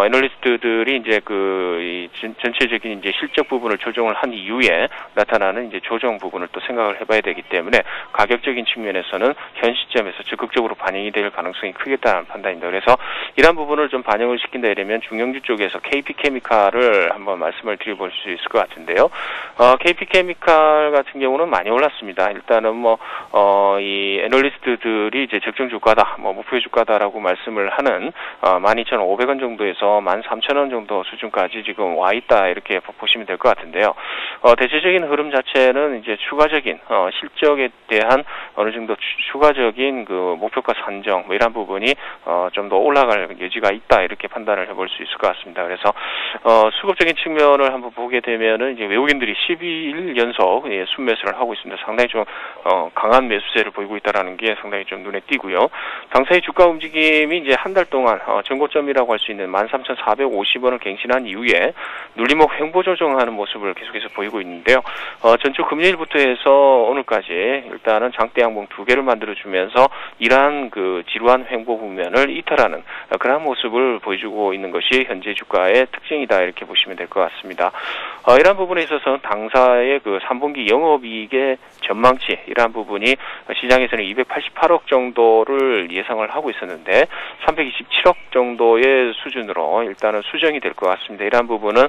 애널리스트들이 이제 이 전체적인 이제 실적 부분을 조정을 한 이후에 나타나는 이제 조정 부분을 또 생각을 해봐야 되기 때문에 가격적인 측면에서는 현 시점에서 적극적으로 반영이 될 가능성이 크겠다는 판단입니다. 그래서 이러한 부분을 좀 반영을 시킨다 이러면 중형주 쪽에서 KP케미칼을 한번 말씀을 드려볼 수 있을 것 같은데요. KP케미칼 같은 경우는 많이 올랐습니다. 일단은 이 애널리스트들이 이제 적정 주가다, 목표 주가다라고 말씀을 하는 12,500원 정도에서 13,000원 정도 수준까지 지금 와 있다 이렇게 보시면 될 것 같은데요. 대체적인 흐름 자체는 이제 추가적인 실적에 대한 어느 정도 추가적인 목표가 산정 이런 부분이 좀 더 올라갈 여지가 있다 이렇게 판단을 해볼 수 있을 것 같습니다. 그래서 수급적인 측면을 한번 보게 되면은 이제 외국인들이 12일 연속 순매수를 하고 있습니다. 상당히 좀 강한 매수세를 보이고 있다라는 게 상당히 좀 눈에 띄고요. 당사의 주가 움직임이 이제 한 달 동안 전고점이라고 할 수 있는 13,450원을 갱신한 이후에 눌림목 횡보 조정하는 모습을 계속해서 보이고 있는데요. 전주 금요일부터 해서 오늘까지 일단은 장대 양봉 2개를 만들어주면서 이러한 지루한 횡보 국면을 이탈하는 그런 모습을 보여주고 있는 것이 현재 주가의 특징이다 이렇게 보시면 될 것 같습니다. 이러한 부분에 있어서는 당사의 3분기 영업이익의 전망치 이러한 부분이 시장에서는 288억 정도를 예상을 하고 있었는데 327억 정도의 수준으로 일단은 수정이 될 것 같습니다. 이러한 부분은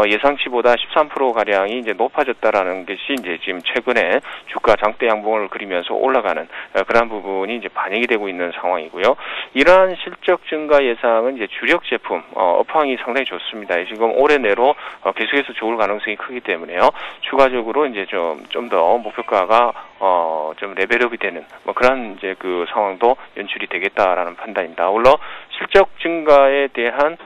예상치보다 13%가량이 이제 높아졌다라는 것이 이제 지금 최근에 주가 장대 양봉을 그리면서 올라가는 그런 부분이 이제 반영이 되고 있는 상황이고요. 이러한 실적 증가 예상은 이제 주력 제품 업황이 상당히 좋습니다. 지금 올해 내로 계속해서 좋을 가능성이 크기 때문에요. 추가적으로 이제 좀 더 목표가가 좀 레벨업이 되는 그런 이제 상황도 연출이 되겠다라는 판단입니다. 아울러 실적 증가에 대한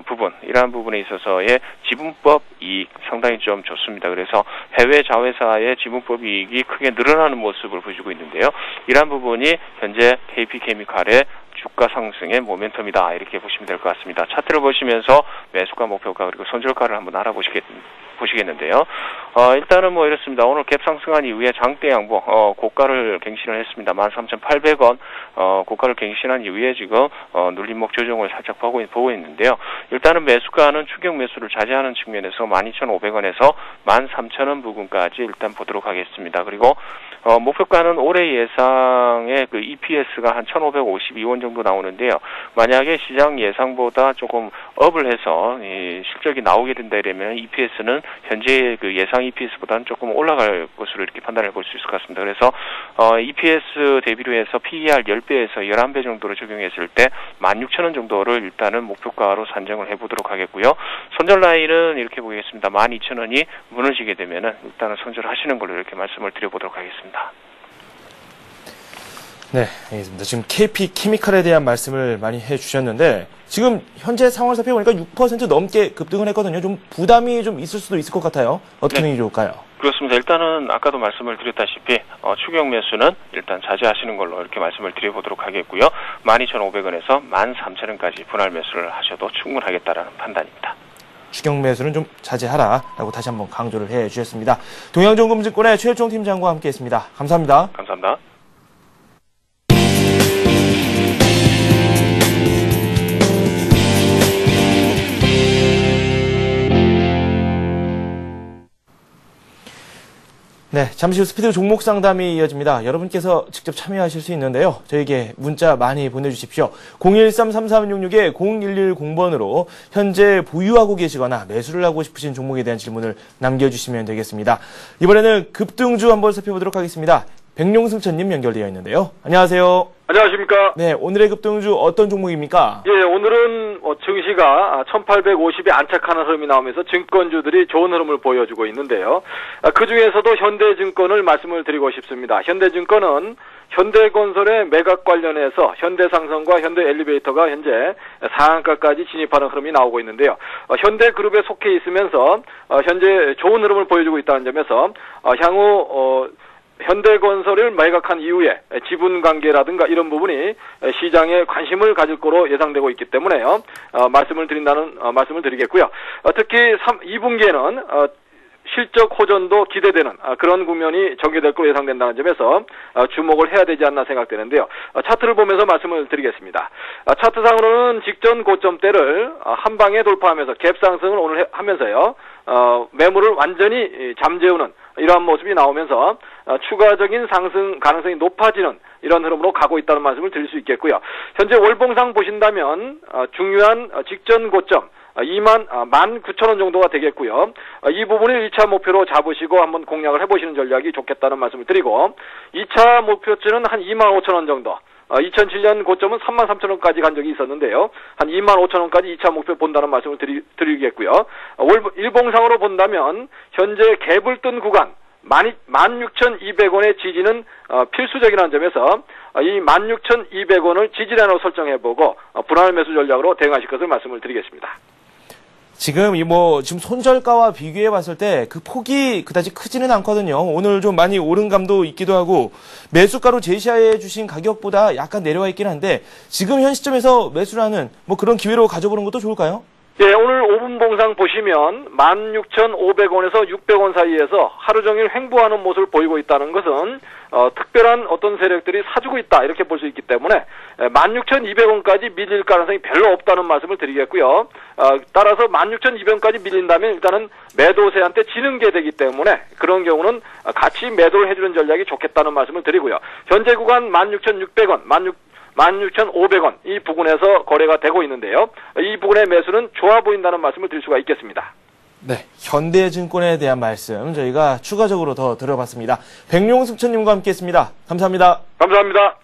부분 이러한 부분에 있어서의 지분법 이익 상당히 좀 좋습니다. 그래서 해외 자회사의 지분법 이익이 크게 늘어나는 모습을 보여주고 있는데요. 이러한 부분이 현재 KP케미칼의 주가 상승의 모멘텀이다 이렇게 보시면 될 것 같습니다. 차트를 보시면서 매수가 목표가 그리고 손절가를 한번 알아보시겠습니다. 보시겠는데요. 일단은 뭐 이렇습니다. 오늘 갭 상승한 이후에 장대 양보 고가를 갱신을 했습니다. 13,800원 고가를 갱신한 이후에 지금 눌림목 조정을 살짝 보고 있는데요. 일단은 매수가는 추격 매수를 자제하는 측면에서 12,500원에서 13,000원 부근까지 일단 보도록 하겠습니다. 그리고 목표가는 올해 예상의 그 EPS가 한 1,552원 정도 나오는데요. 만약에 시장 예상보다 조금 업을 해서 실적이 나오게 된다 이러면 EPS는 현재 그 예상 EPS보다는 조금 올라갈 것으로 이렇게 판단해 볼 수 있을 것 같습니다. 그래서 EPS 대비로 해서 PER 10배에서 11배 정도로 적용했을 때 16,000원 정도를 일단은 목표가로 산정을 해보도록 하겠고요. 손절 라인은 이렇게 보겠습니다. 12,000원이 무너지게 되면은 일단은 손절하시는 걸로 이렇게 말씀을 드려보도록 하겠습니다. 네, 알겠습니다. 지금 KP 케미칼에 대한 말씀을 많이 해주셨는데 지금 현재 상황을 살펴보니까 6% 넘게 급등을 했거든요. 좀 부담이 좀 있을 수도 있을 것 같아요. 어떻게 하는 게 좋을까요? 그렇습니다. 일단은 아까도 말씀을 드렸다시피 추격 매수는 일단 자제하시는 걸로 이렇게 말씀을 드려보도록 하겠고요. 12,500원에서 13,000원까지 분할 매수를 하셔도 충분하겠다라는 판단입니다. 추격 매수는 좀 자제하라라고 다시 한번 강조를 해주셨습니다. 동양정금증권의 최일종 팀장과 함께했습니다. 감사합니다. 감사합니다. 네, 잠시 후 스피드 종목 상담이 이어집니다. 여러분께서 직접 참여하실 수 있는데요. 저에게 문자 많이 보내주십시오. 013-3366-0110번으로 현재 보유하고 계시거나 매수를 하고 싶으신 종목에 대한 질문을 남겨주시면 되겠습니다. 이번에는 급등주 한번 살펴보도록 하겠습니다. 백룡승천님 연결되어 있는데요. 안녕하세요. 안녕하십니까. 네, 오늘의 급등주 어떤 종목입니까? 예, 오늘은 증시가 1850에 안착하는 흐름이 나오면서 증권주들이 좋은 흐름을 보여주고 있는데요. 그 중에서도 현대증권을 말씀을 드리고 싶습니다. 현대증권은 현대건설의 매각 관련해서 현대상선과 현대엘리베이터가 현재 상한가까지 진입하는 흐름이 나오고 있는데요. 현대그룹에 속해 있으면서 현재 좋은 흐름을 보여주고 있다는 점에서 향후 현대건설을 매각한 이후에 지분관계라든가 이런 부분이 시장에 관심을 가질 거로 예상되고 있기 때문에요. 말씀을 드리겠고요. 특히 2분기에는 실적 호전도 기대되는 그런 국면이 전개될 것으로 예상된다는 점에서 주목을 해야 되지 않나 생각되는데요. 차트를 보면서 말씀을 드리겠습니다. 차트상으로는 직전 고점대를 한 방에 돌파하면서 갭 상승을 오늘 하면서요. 매물을 완전히 잠재우는 이러한 모습이 나오면서 추가적인 상승 가능성이 높아지는 이런 흐름으로 가고 있다는 말씀을 드릴 수 있겠고요. 현재 월봉상 보신다면 중요한 직전 고점 19,000원 정도가 되겠고요. 이 부분을 1차 목표로 잡으시고 한번 공략을 해보시는 전략이 좋겠다는 말씀을 드리고 2차 목표치는 한 25,000원 정도 2007년 고점은 33,000원까지 간 적이 있었는데요. 한 25,000원까지 2차 목표 본다는 말씀을 드리겠고요. 일봉상으로 본다면 현재 갭을 뜬 구간 16,200원의 지지는 필수적이라는 점에서 이 16,200원을 지지라인으로 설정해보고 분할 매수 전략으로 대응하실 것을 말씀을 드리겠습니다. 지금 지금 손절가와 비교해 봤을 때 그 폭이 그다지 크지는 않거든요. 오늘 좀 많이 오른 감도 있기도 하고 매수가로 제시해 주신 가격보다 약간 내려와 있긴 한데 지금 현 시점에서 매수를 하는 그런 기회로 가져보는 것도 좋을까요? 예, 오늘 5분 봉상 보시면 16,500원에서 600원 사이에서 하루 종일 횡보하는 모습을 보이고 있다는 것은 특별한 어떤 세력들이 사주고 있다 이렇게 볼 수 있기 때문에 16,200원까지 밀릴 가능성이 별로 없다는 말씀을 드리겠고요. 따라서 16,200원까지 밀린다면 일단은 매도세한테 지는 게 되기 때문에 그런 경우는 같이 매도를 해주는 전략이 좋겠다는 말씀을 드리고요. 현재 구간 16,600원, 16,500원 이 부근에서 거래가 되고 있는데요. 이 부분의 매수는 좋아 보인다는 말씀을 드릴 수가 있겠습니다. 네, 현대증권에 대한 말씀 저희가 추가적으로 더 들어봤습니다. 백룡승천님과 함께했습니다. 감사합니다. 감사합니다.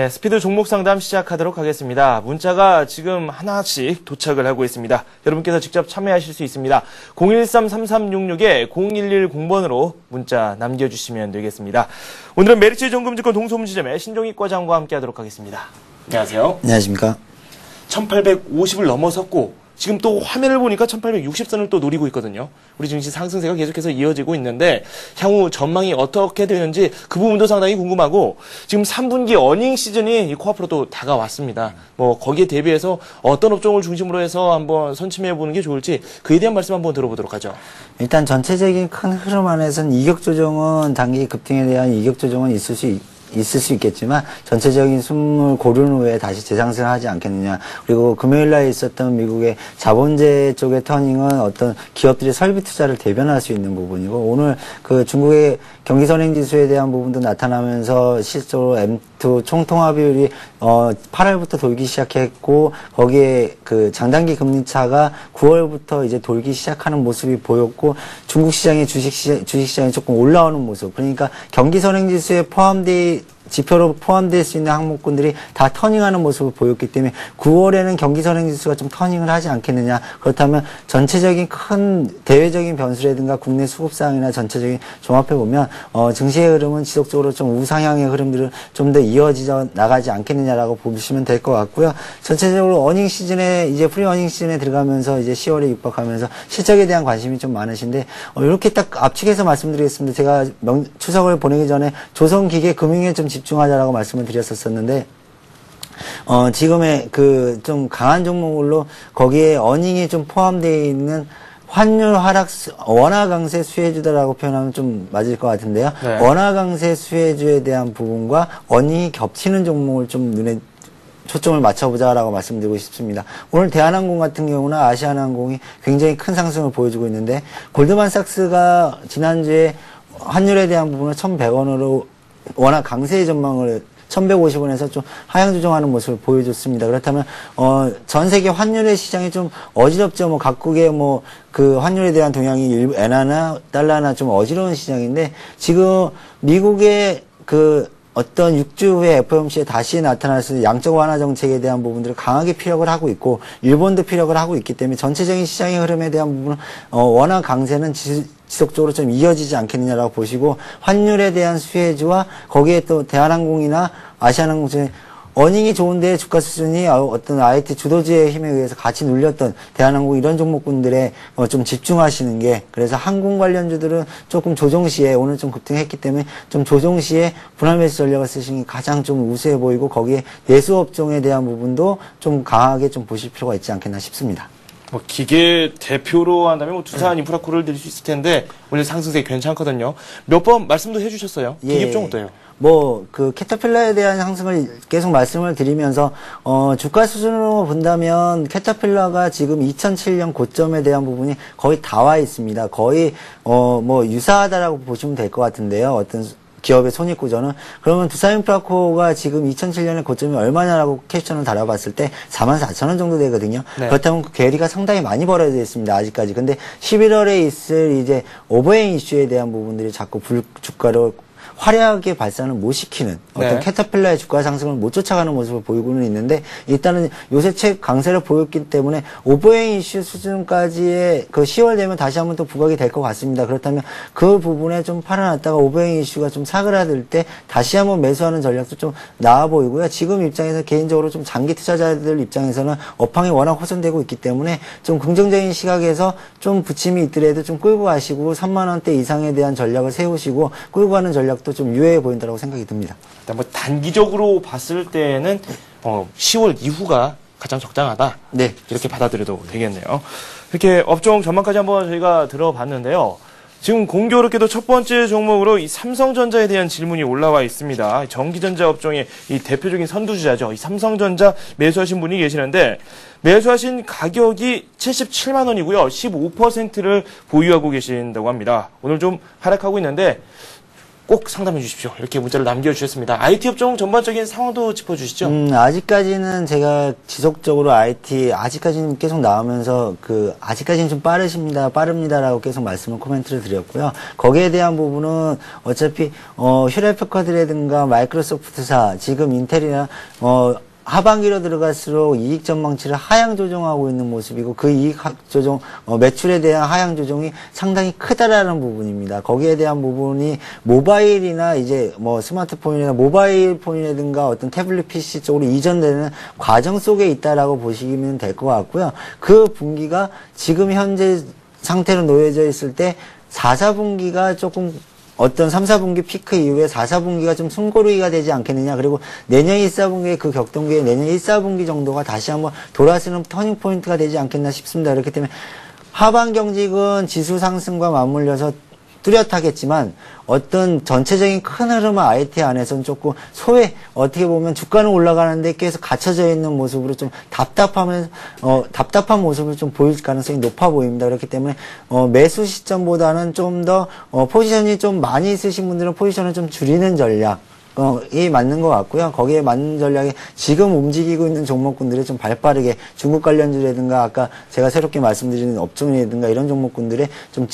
네, 스피드 종목 상담 시작하도록 하겠습니다. 문자가 지금 하나씩 도착을 하고 있습니다. 여러분께서 직접 참여하실 수 있습니다. 013-3366-0110번으로 문자 남겨주시면 되겠습니다. 오늘은 메리츠 정금증권 동소문지점의 신종익 과장과 함께하도록 하겠습니다. 안녕하세요. 안녕하십니까. 1850을 넘어섰고 지금 또 화면을 보니까 1860선을 또 노리고 있거든요. 우리 증시 상승세가 계속해서 이어지고 있는데 향후 전망이 어떻게 되는지 그 부분도 상당히 궁금하고 지금 3분기 어닝 시즌이 코앞으로 또 다가왔습니다. 뭐 거기에 대비해서 어떤 업종을 중심으로 해서 한번 선침해 보는 게 좋을지 그에 대한 말씀 한번 들어보도록 하죠. 일단 전체적인 큰 흐름 안에서는 이격 조정은 단기 급등에 대한 이격 조정은 있을 수 있겠지만 전체적인 숨을 고른 후에 다시 재상승하지 않겠느냐. 그리고 금요일날 있었던 미국의 자본재 쪽의 터닝은 어떤 기업들의 설비 투자를 대변할 수 있는 부분이고 오늘 그 중국의 경기선행지수에 대한 부분도 나타나면서 실제로 M2 총통화비율이 8월부터 돌기 시작했고 거기에 그 장단기 금리차가 9월부터 이제 돌기 시작하는 모습이 보였고 중국 시장의 주식시장이 조금 올라오는 모습. 그러니까 경기선행지수에 지표로 포함될 수 있는 항목군들이 다 터닝하는 모습을 보였기 때문에 9월에는 경기선행지수가 좀 터닝을 하지 않겠느냐. 그렇다면 전체적인 큰 대외적인 변수라든가 국내 수급상이나 전체적인 종합해보면 증시의 흐름은 지속적으로 좀 우상향의 흐름들은 좀 더 이어져 나가지 않겠느냐라고 보시면 될 것 같고요. 전체적으로 어닝 시즌에 이제 프리 어닝 시즌에 들어가면서 이제 10월에 육박하면서 실적에 대한 관심이 좀 많으신데 이렇게 딱 압축해서 말씀드리겠습니다. 제가 추석을 보내기 전에 조선기계 금융에 좀 집중하자라고 말씀을 드렸었는데 지금의 그 좀 강한 종목으로 거기에 어닝이 좀 포함되어 있는 환율 하락, 원화 강세 수혜주다라고 표현하면 좀 맞을 것 같은데요. 네. 원화 강세 수혜주에 대한 부분과 어닝이 겹치는 종목을 좀 눈에 초점을 맞춰보자라고 말씀드리고 싶습니다. 오늘 대한항공 같은 경우나 아시아나항공이 굉장히 큰 상승을 보여주고 있는데 골드만삭스가 지난주에 환율에 대한 부분을 1,100원으로 워낙 강세의 전망을 1,150원에서 좀 하향 조정하는 모습을 보여줬습니다. 그렇다면 전 세계 환율의 시장이 좀 어지럽죠. 뭐 각국의 뭐 그 환율에 대한 동향이 일부 엔화나 달러나 좀 어지러운 시장인데 지금 미국의 그 어떤 6주 후에 FOMC에 다시 나타날 수 있는 양적 완화 정책에 대한 부분들을 강하게 피력을 하고 있고 일본도 피력을 하고 있기 때문에 전체적인 시장의 흐름에 대한 부분은 원화 강세는 지속적으로 좀 이어지지 않겠느냐라고 보시고 환율에 대한 수혜주와 거기에 또 대한항공이나 아시아나항공 중에 어닝이 좋은데 주가 수준이 어떤 IT 주도주의 힘에 의해서 같이 눌렸던 대한항공 이런 종목군들에 좀 집중하시는 게 그래서 항공 관련주들은 조금 조정 시에 오늘 좀 급등했기 때문에 좀 조정 시에 분할 매수 전략을 쓰시는 게 가장 좀 우수해 보이고 거기에 내수 업종에 대한 부분도 좀 강하게 좀 보실 필요가 있지 않겠나 싶습니다. 뭐 기계 대표로 한다면 뭐 두산 인프라코를 드릴 수 있을 텐데 오늘 상승세 괜찮거든요. 몇 번 말씀도 해주셨어요. 기계 업종 어때요? 그 캐터필러에 대한 상승을 계속 말씀을 드리면서, 주가 수준으로 본다면, 캐터필러가 지금 2007년 고점에 대한 부분이 거의 다 와 있습니다. 거의, 유사하다라고 보시면 될 것 같은데요. 어떤 기업의 손익구조는. 그러면 두산인프라코가 지금 2007년에 고점이 얼마냐라고 캡션을 달아봤을 때 44,000원 정도 되거든요. 네. 그렇다면 그 괴리가 상당히 많이 벌어져 있습니다. 아직까지. 근데 11월에 있을 이제 오버행 이슈에 대한 부분들이 자꾸 주가를 화려하게 발산을 못 시키는 어떤 캐터필러의 주가 상승을 못 쫓아가는 모습을 보이고는 있는데 일단은 요새 책 강세를 보였기 때문에 오버행 이슈 수준까지의 그 10월 되면 다시 한번 또 부각이 될 것 같습니다. 그렇다면 그 부분에 좀 팔아놨다가 오버행 이슈가 좀 사그라들 때 다시 한번 매수하는 전략도 좀 나아 보이고요. 지금 입장에서 개인적으로 좀 장기 투자자들 입장에서는 업황이 워낙 호전되고 있기 때문에 좀 긍정적인 시각에서 좀 부침이 있더라도 좀 끌고 가시고 3만 원대 이상에 대한 전략을 세우시고 끌고 가는 전략도 좀 유효해 보인다고 생각이 듭니다. 일단 뭐 단기적으로 봤을 때는 10월 이후가 가장 적당하다. 네, 이렇게 받아들여도 되겠네요. 이렇게 업종 전망까지 한번 저희가 들어봤는데요. 지금 공교롭게도 첫 번째 종목으로 이 삼성전자에 대한 질문이 올라와 있습니다. 전기전자 업종의 이 대표적인 선두주자죠. 이 삼성전자 매수하신 분이 계시는데 매수하신 가격이 77만 원이고요. 15%를 보유하고 계신다고 합니다. 오늘 좀 하락하고 있는데 꼭 상담해 주십시오. 이렇게 문자를 남겨주셨습니다. IT 업종 전반적인 상황도 짚어주시죠. 아직까지는 제가 지속적으로 IT, 아직까지는 계속 나오면서 아직까지는 좀 빠릅니다라고 계속 코멘트를 드렸고요. 거기에 대한 부분은 어차피, 휴레패커드라든가 마이크로소프트사, 지금 인텔이나, 하반기로 들어갈수록 이익 전망치를 하향 조정하고 있는 모습이고 그 이익 조정, 매출에 대한 하향 조정이 상당히 크다라는 부분입니다. 거기에 대한 부분이 모바일이나 이제 스마트폰이나 모바일 폰이라든가 어떤 태블릿 PC 쪽으로 이전되는 과정 속에 있다라고 보시면 될 것 같고요. 그 분기가 지금 현재 상태로 놓여져 있을 때 4, 4분기가 조금 어떤 3, 4분기 피크 이후에 4, 4분기가 좀 숨고르기가 되지 않겠느냐. 그리고 내년 1, 4분기의 그 격동기에 내년 1, 4분기 정도가 다시 한번 돌아서는 터닝 포인트가 되지 않겠나 싶습니다. 그렇기 때문에 하반 경직은 지수 상승과 맞물려서 뚜렷하겠지만 어떤 전체적인 큰 흐름은 IT 안에서는 조금 어떻게 보면 주가는 올라가는데 계속 갇혀져 있는 모습으로 좀 답답한 모습을 좀 보일 가능성이 높아 보입니다. 그렇기 때문에 매수 시점보다는 좀 더 포지션이 좀 많이 있으신 분들은 포지션을 좀 줄이는 전략 이 맞는 것 같고요. 거기에 맞는 전략에 지금 움직이고 있는 종목군들이 좀 발빠르게 중국 관련주라든가 아까 제가 새롭게 말씀드린 업종이라든가 이런 종목군들의 좀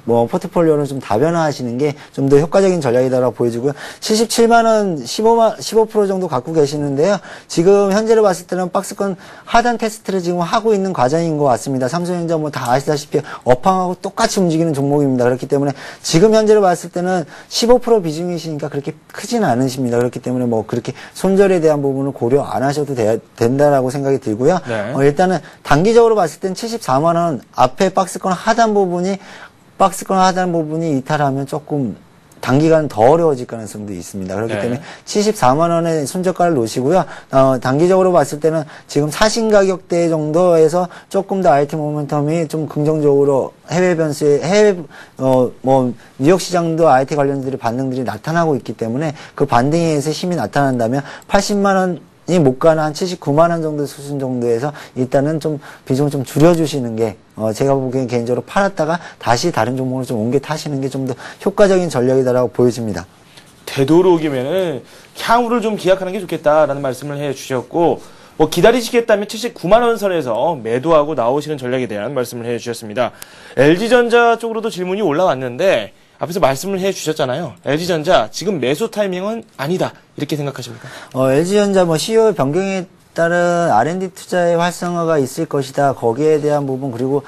포트폴리오를 좀 다변화하시는 게 좀 더 효과적인 전략이다라고 보여지고요. 77만원 15% 정도 갖고 계시는데요. 지금 현재로 봤을 때는 박스권 하단 테스트를 지금 하고 있는 과정인 것 같습니다. 삼성전자 다 아시다시피 업황하고 똑같이 움직이는 종목입니다. 그렇기 때문에 지금 현재로 봤을 때는 15% 비중이시니까 그렇게 크지는 않으십니다. 그렇기 때문에 그렇게 손절에 대한 부분을 고려 안 하셔도 된다라고 생각이 들고요. 네. 일단은 단기적으로 봤을 때는 74만원 앞에 박스권 하단 부분이 이탈하면 조금 단기간 더 어려워질 가능성도 있습니다. 그렇기 때문에 74만 원의 손절가를 놓으시고요. 단기적으로 봤을 때는 지금 사신 가격대 정도에서 조금 더 IT 모멘텀이 좀 긍정적으로 뉴욕 시장도 IT 관련들의 반등들이 나타나고 있기 때문에 그 반등에 의해서 힘이 나타난다면 80만 원 못 가는 한 79만 원 정도 수준 정도에서 일단은 좀 비중을 좀 줄여주시는 게 제가 보기엔 개인적으로 팔았다가 다시 다른 종목으로 좀 옮겨 타시는 게 좀 더 효과적인 전략이다라고 보여집니다. 되도록이면은 향후를 좀 기약하는 게 좋겠다라는 말씀을 해주셨고 기다리시겠다면 79만 원 선에서 매도하고 나오시는 전략에 대한 말씀을 해주셨습니다. LG전자 쪽으로도 질문이 올라왔는데 앞에서 말씀을 해주셨잖아요. LG전자 지금 매수 타이밍은 아니다 이렇게 생각하십니까? LG전자 CEO 변경에 따른 R&D 투자의 활성화가 있을 것이다. 거기에 대한 부분 그리고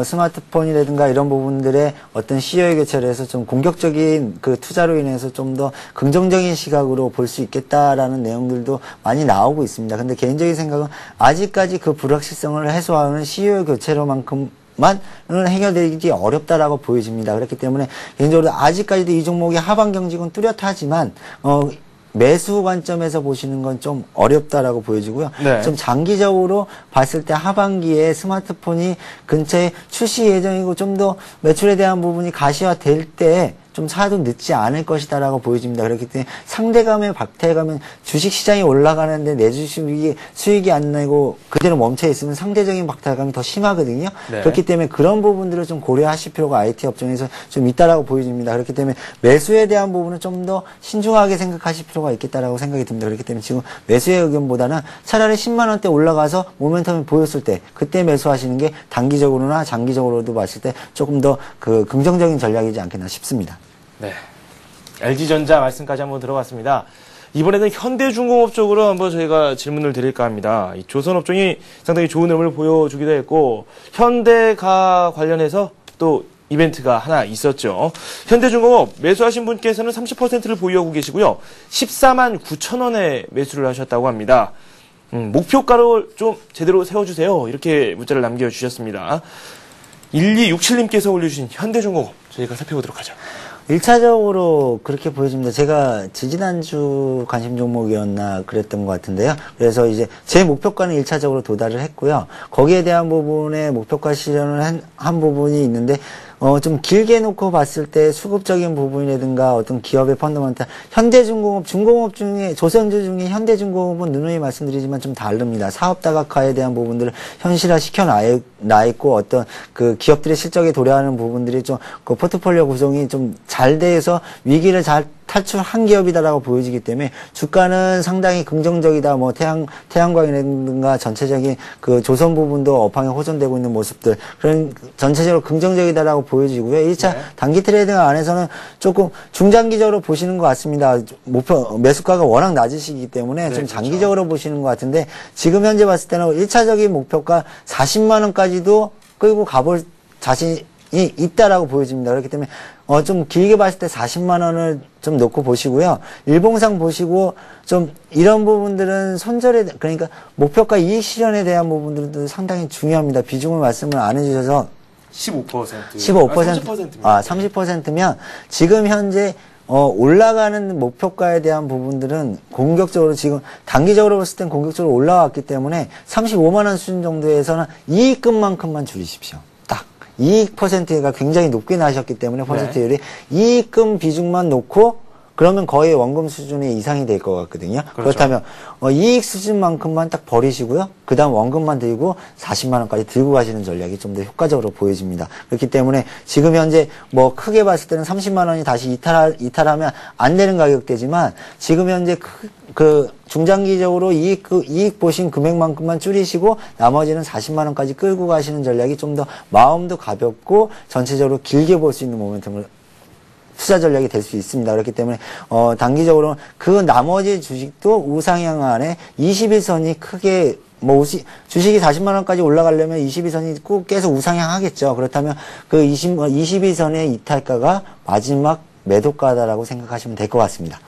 스마트폰이라든가 이런 부분들의 어떤 CEO의 교체를 해서 좀 공격적인 그 투자로 인해서 좀 더 긍정적인 시각으로 볼 수 있겠다라는 내용들도 많이 나오고 있습니다. 근데 개인적인 생각은 아직까지 그 불확실성을 해소하는 CEO 교체로만큼 만은 해결되기 어렵다라고 보여집니다. 그렇기 때문에 개인적으로 아직까지도 이 종목의 하반 경직은 뚜렷하지만 매수 관점에서 보시는 건 좀 어렵다라고 보여지고요. 네. 좀 장기적으로 봤을 때 하반기에 스마트폰이 근처에 출시 예정이고 좀 더 매출에 대한 부분이 가시화될 때 좀 사도 늦지 않을 것이다라고 보여집니다. 그렇기 때문에 상대감에 박탈감은 주식시장이 올라가는데 내 주식이 수익이 안 나고 그대로 멈춰 있으면 상대적인 박탈감이 더 심하거든요. 네. 그렇기 때문에 그런 부분들을 좀 고려하실 필요가 IT 업종에서 좀 있다라고 보여집니다. 그렇기 때문에 매수에 대한 부분은 좀 더 신중하게 생각하실 필요가 있겠다라고 생각이 듭니다. 그렇기 때문에 지금 매수의 의견보다는 차라리 10만 원대 올라가서 모멘텀이 보였을 때 그때 매수하시는 게 단기적으로나 장기적으로도 봤을 때 조금 더 긍정적인 전략이지 않겠나 싶습니다. 네. LG전자 말씀까지 한번 들어봤습니다. 이번에는 현대중공업 쪽으로 한번 저희가 질문을 드릴까 합니다. 이 조선업종이 상당히 좋은 흐름을 보여주기도 했고, 현대가 관련해서 또 이벤트가 하나 있었죠. 현대중공업 매수하신 분께서는 30%를 보유하고 계시고요. 14만 9천 원에 매수를 하셨다고 합니다. 목표가를 좀 제대로 세워주세요. 이렇게 문자를 남겨주셨습니다. 1267님께서 올려주신 현대중공업 저희가 살펴보도록 하죠. 1차적으로 그렇게 보여집니다. 제가 지지난주 관심 종목이었나 그랬던 것 같은데요. 그래서 이제 제 목표가는 1차적으로 도달을 했고요. 거기에 대한 부분에 목표가 실현을 한 부분이 있는데, 좀 길게 놓고 봤을 때 수급적인 부분이라든가 어떤 기업의 펀더멘탈, 현대중공업, 중공업 중에, 조선주 중에 현대중공업은 누누이 말씀드리지만 좀 다릅니다. 사업 다각화에 대한 부분들을 현실화 나 있고 어떤 그 기업들의 실적에 도래하는 부분들이 좀 그 포트폴리오 구성이 좀 잘 돼서 위기를 잘 탈출한 기업이다라고 보여지기 때문에 주가는 상당히 긍정적이다. 뭐 태양광이라든가 전체적인 그 조선 부분도 업황에 호전되고 있는 모습들, 그런 전체적으로 긍정적이다라고 보여지고요. 1차 단기 트레이딩 안에서는 조금 중장기적으로 보시는 것 같습니다. 목표 매수가가 워낙 낮으시기 때문에 좀 장기적으로 보시는 것 같은데, 지금 현재 봤을 때는 1차적인 목표가 40만 원까지도 끌고 가볼 자신이 있다라고 보여집니다. 그렇기 때문에 좀 길게 봤을 때 40만 원을 좀 놓고 보시고요. 일봉상 보시고 좀 이런 부분들은 그러니까 목표가 이익 실현에 대한 부분들도 상당히 중요합니다. 비중을 말씀을 안 해주셔서 15%. 15%. 30%면 지금 현재 올라가는 목표가에 대한 부분들은 공격적으로 지금 단기적으로 봤을 땐 공격적으로 올라왔기 때문에 35만 원 수준 정도에서는 이익금만큼만 줄이십시오. 이익 퍼센트가 굉장히 높게 나셨기 때문에 퍼센트율이 이익금 비중만 놓고 그러면 거의 원금 수준의 이상이 될 것 같거든요. 그렇죠. 그렇다면 이익 수준만큼만 딱 버리시고요. 그 다음 원금만 들고 40만 원까지 들고 가시는 전략이 좀 더 효과적으로 보여집니다. 그렇기 때문에 지금 현재 뭐 크게 봤을 때는 30만 원이 다시 이탈하면 안 되는 가격대지만 지금 현재 그 중장기적으로 이익 보신 금액만큼만 줄이시고 나머지는 40만 원까지 끌고 가시는 전략이 좀 더 마음도 가볍고 전체적으로 길게 볼 수 있는 모멘텀을 투자 전략이 될 수 있습니다. 그렇기 때문에 단기적으로는 그 나머지 주식도 우상향 안에 21선이 크게 주식이 40만 원까지 올라가려면 22선이 꼭 계속 우상향하겠죠. 그렇다면 그 22선의 이탈가가 마지막 매도가다라고 생각하시면 될 것 같습니다.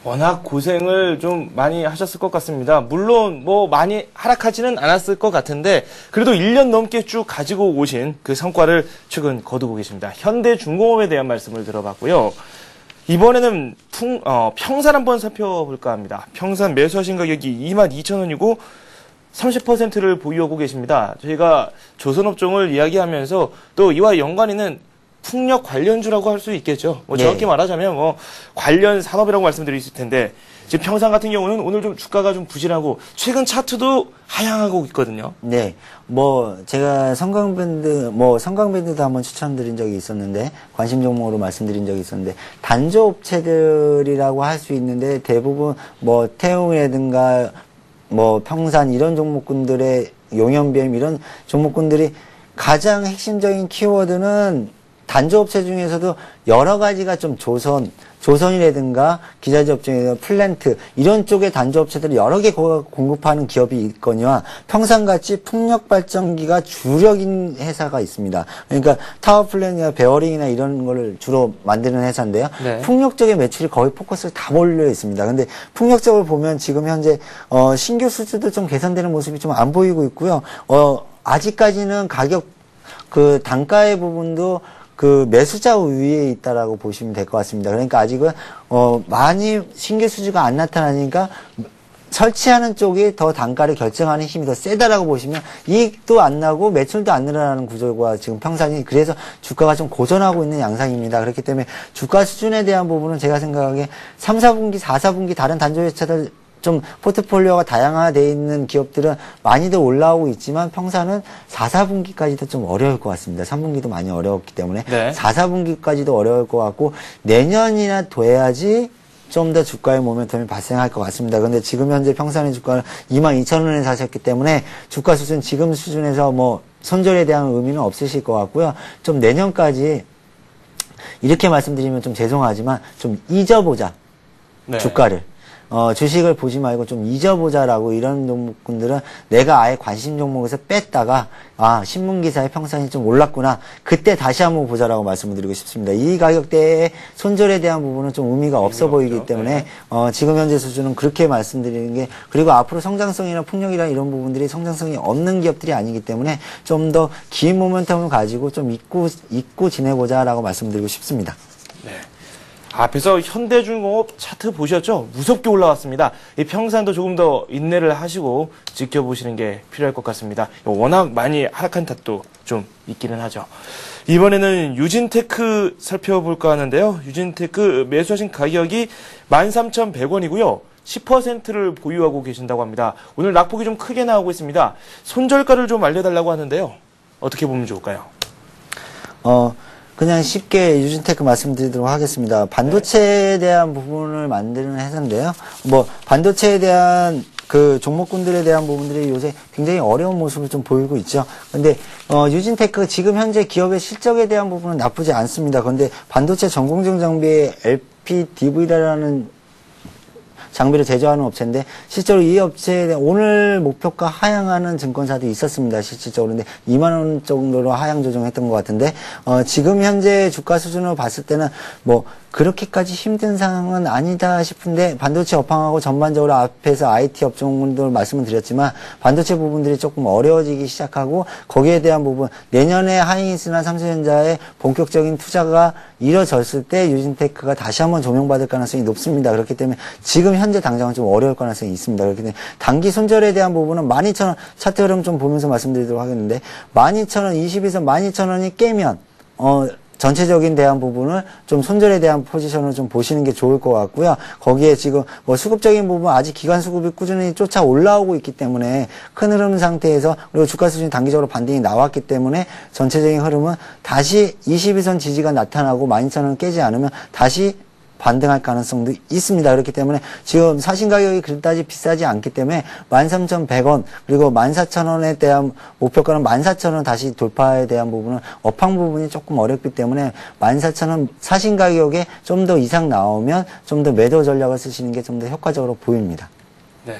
워낙 고생을 좀 많이 하셨을 것 같습니다. 물론 뭐 많이 하락하지는 않았을 것 같은데 그래도 1년 넘게 쭉 가지고 오신 그 성과를 최근 거두고 계십니다. 현대중공업에 대한 말씀을 들어봤고요. 이번에는 평산 한번 살펴볼까 합니다. 평산 매수하신 가격이 22,000원이고 30%를 보유하고 계십니다. 저희가 조선업종을 이야기하면서 또 이와 연관 있는 풍력 관련주라고 할 수 있겠죠. 정확히 말하자면 관련 산업이라고 말씀드릴 수 있을 텐데 지금 평산 같은 경우는 오늘 좀 주가가 좀 부실하고 최근 차트도 하향하고 있거든요. 네. 제가 성광밴드도 한번 추천드린 적이 있었는데 관심 종목으로 말씀드린 적이 있었는데 단조업체들이라고 할 수 있는데 대부분 태웅이라든가 평산 이런 종목군들의 용연비엠 이런 종목군들이 가장 핵심적인 키워드는 단조업체 중에서도 여러 가지가 좀 조선이라든가 기자재 업종이나 플랜트 이런 쪽의 단조업체들이 여러 개 공급하는 기업이 있거니와 평산같이 풍력발전기가 주력인 회사가 있습니다. 그러니까 타워플랜이나 베어링이나 이런 거를 주로 만드는 회사인데요. 풍력 쪽의 매출이 거의 포커스가 다 몰려 있습니다. 근데 풍력적으로 보면 지금 현재 신규 수주도 좀 개선되는 모습이 좀 안 보이고 있고요. 아직까지는 가격 단가의 부분도 매수자 위에 있다라고 보시면 될 것 같습니다. 그러니까 아직은, 많이 신규 수주가 안 나타나니까 설치하는 쪽이 더 단가를 결정하는 힘이 더 세다라고 보시면 이익도 안 나고 매출도 안 늘어나는 구조가 지금 평산이 그래서 주가가 좀 고전하고 있는 양상입니다. 그렇기 때문에 주가 수준에 대한 부분은 제가 생각하기에 3, 4분기, 4, 4분기 다른 단조회사들 좀 포트폴리오가 다양화되어 있는 기업들은 많이들 올라오고 있지만 평산은 4, 4분기까지도 좀 어려울 것 같습니다. 3분기도 많이 어려웠기 때문에 4, 4분기까지도 어려울 것 같고 내년이나 돼야지 좀 더 주가의 모멘텀이 발생할 것 같습니다. 그런데 지금 현재 평산의 주가는 22,000원에 사셨기 때문에 주가 수준 지금 수준에서 손절에 대한 의미는 없으실 것 같고요. 좀 내년까지 이렇게 말씀드리면 좀 죄송하지만 좀 잊어보자. 주가를. 주식을 보지 말고 좀 잊어보자라고 이런 종목군들은 내가 아예 관심 종목에서 뺐다가 신문기사에 평산이 좀 올랐구나 그때 다시 한번 보자라고 말씀을 드리고 싶습니다. 이 가격대의 손절에 대한 부분은 좀 의미가 없어 보이기 때문에 지금 현재 수준은 그렇게 말씀드리는 게 그리고 앞으로 성장성이나 풍력이나 이런 부분들이 성장성이 없는 기업들이 아니기 때문에 좀 더 긴 모멘텀을 가지고 좀 잊고 지내보자라고 말씀드리고 싶습니다. 앞에서 현대중공업 차트 보셨죠? 무섭게 올라왔습니다. 이 평산도 조금 더 인내를 하시고 지켜보시는 게 필요할 것 같습니다. 워낙 많이 하락한 탓도 좀 있기는 하죠. 이번에는 유진테크 살펴볼까 하는데요. 유진테크 매수하신 가격이 13,100원이고요. 10%를 보유하고 계신다고 합니다. 오늘 낙폭이 좀 크게 나오고 있습니다. 손절가를 좀 알려달라고 하는데요. 어떻게 보면 좋을까요? 그냥 쉽게 유진테크 말씀드리도록 하겠습니다. 반도체에 대한 부분을 만드는 회사인데요. 반도체에 대한 그 종목군들에 대한 부분들이 요새 굉장히 어려운 모습을 좀 보이고 있죠. 근데, 유진테크 지금 현재 기업의 실적에 대한 부분은 나쁘지 않습니다. 그런데 반도체 전공정 장비의 LPDV라는 장비를 제조하는 업체인데 실제로 이 업체에 오늘 목표가 하향하는 증권사도 있었습니다. 실질적으로. 근데 2만 원 정도로 하향 조정했던 것 같은데 지금 현재 주가 수준으로 봤을 때는 그렇게까지 힘든 상황은 아니다 싶은데 반도체 업황하고 전반적으로 앞에서 IT 업종들 말씀을 드렸지만 반도체 부분들이 조금 어려워지기 시작하고 거기에 대한 부분 내년에 하이닉스나 삼성전자의 본격적인 투자가 이뤄졌을 때 유진테크가 다시 한번 조명받을 가능성이 높습니다. 그렇기 때문에 지금 현재 당장은 좀 어려울 가능성이 있습니다. 그렇기 때문에 단기 손절에 대한 부분은 12,000원 차트 흐름 좀 보면서 말씀드리도록 하겠는데 12,000원 20에서 12,000원이 깨면 전체적인 대한 부분을 좀 손절에 대한 포지션을 좀 보시는 게 좋을 것 같고요. 거기에 지금 수급적인 부분 아직 기관 수급이 꾸준히 쫓아 올라오고 있기 때문에 큰 흐름 상태에서 그리고 주가 수준이 단기적으로 반등이 나왔기 때문에 전체적인 흐름은 다시 22선 지지가 나타나고 12,000원 깨지 않으면 다시 반등할 가능성도 있습니다. 그렇기 때문에 지금 사신 가격이 그다지 비싸지 않기 때문에 13,100원 그리고 14,000원에 대한 목표가는 14,000원 다시 돌파에 대한 부분은 업황 부분이 조금 어렵기 때문에 14,000원 사신 가격에 좀 더 이상 나오면 좀 더 매도 전략을 쓰시는 게 좀 더 효과적으로 보입니다. 네.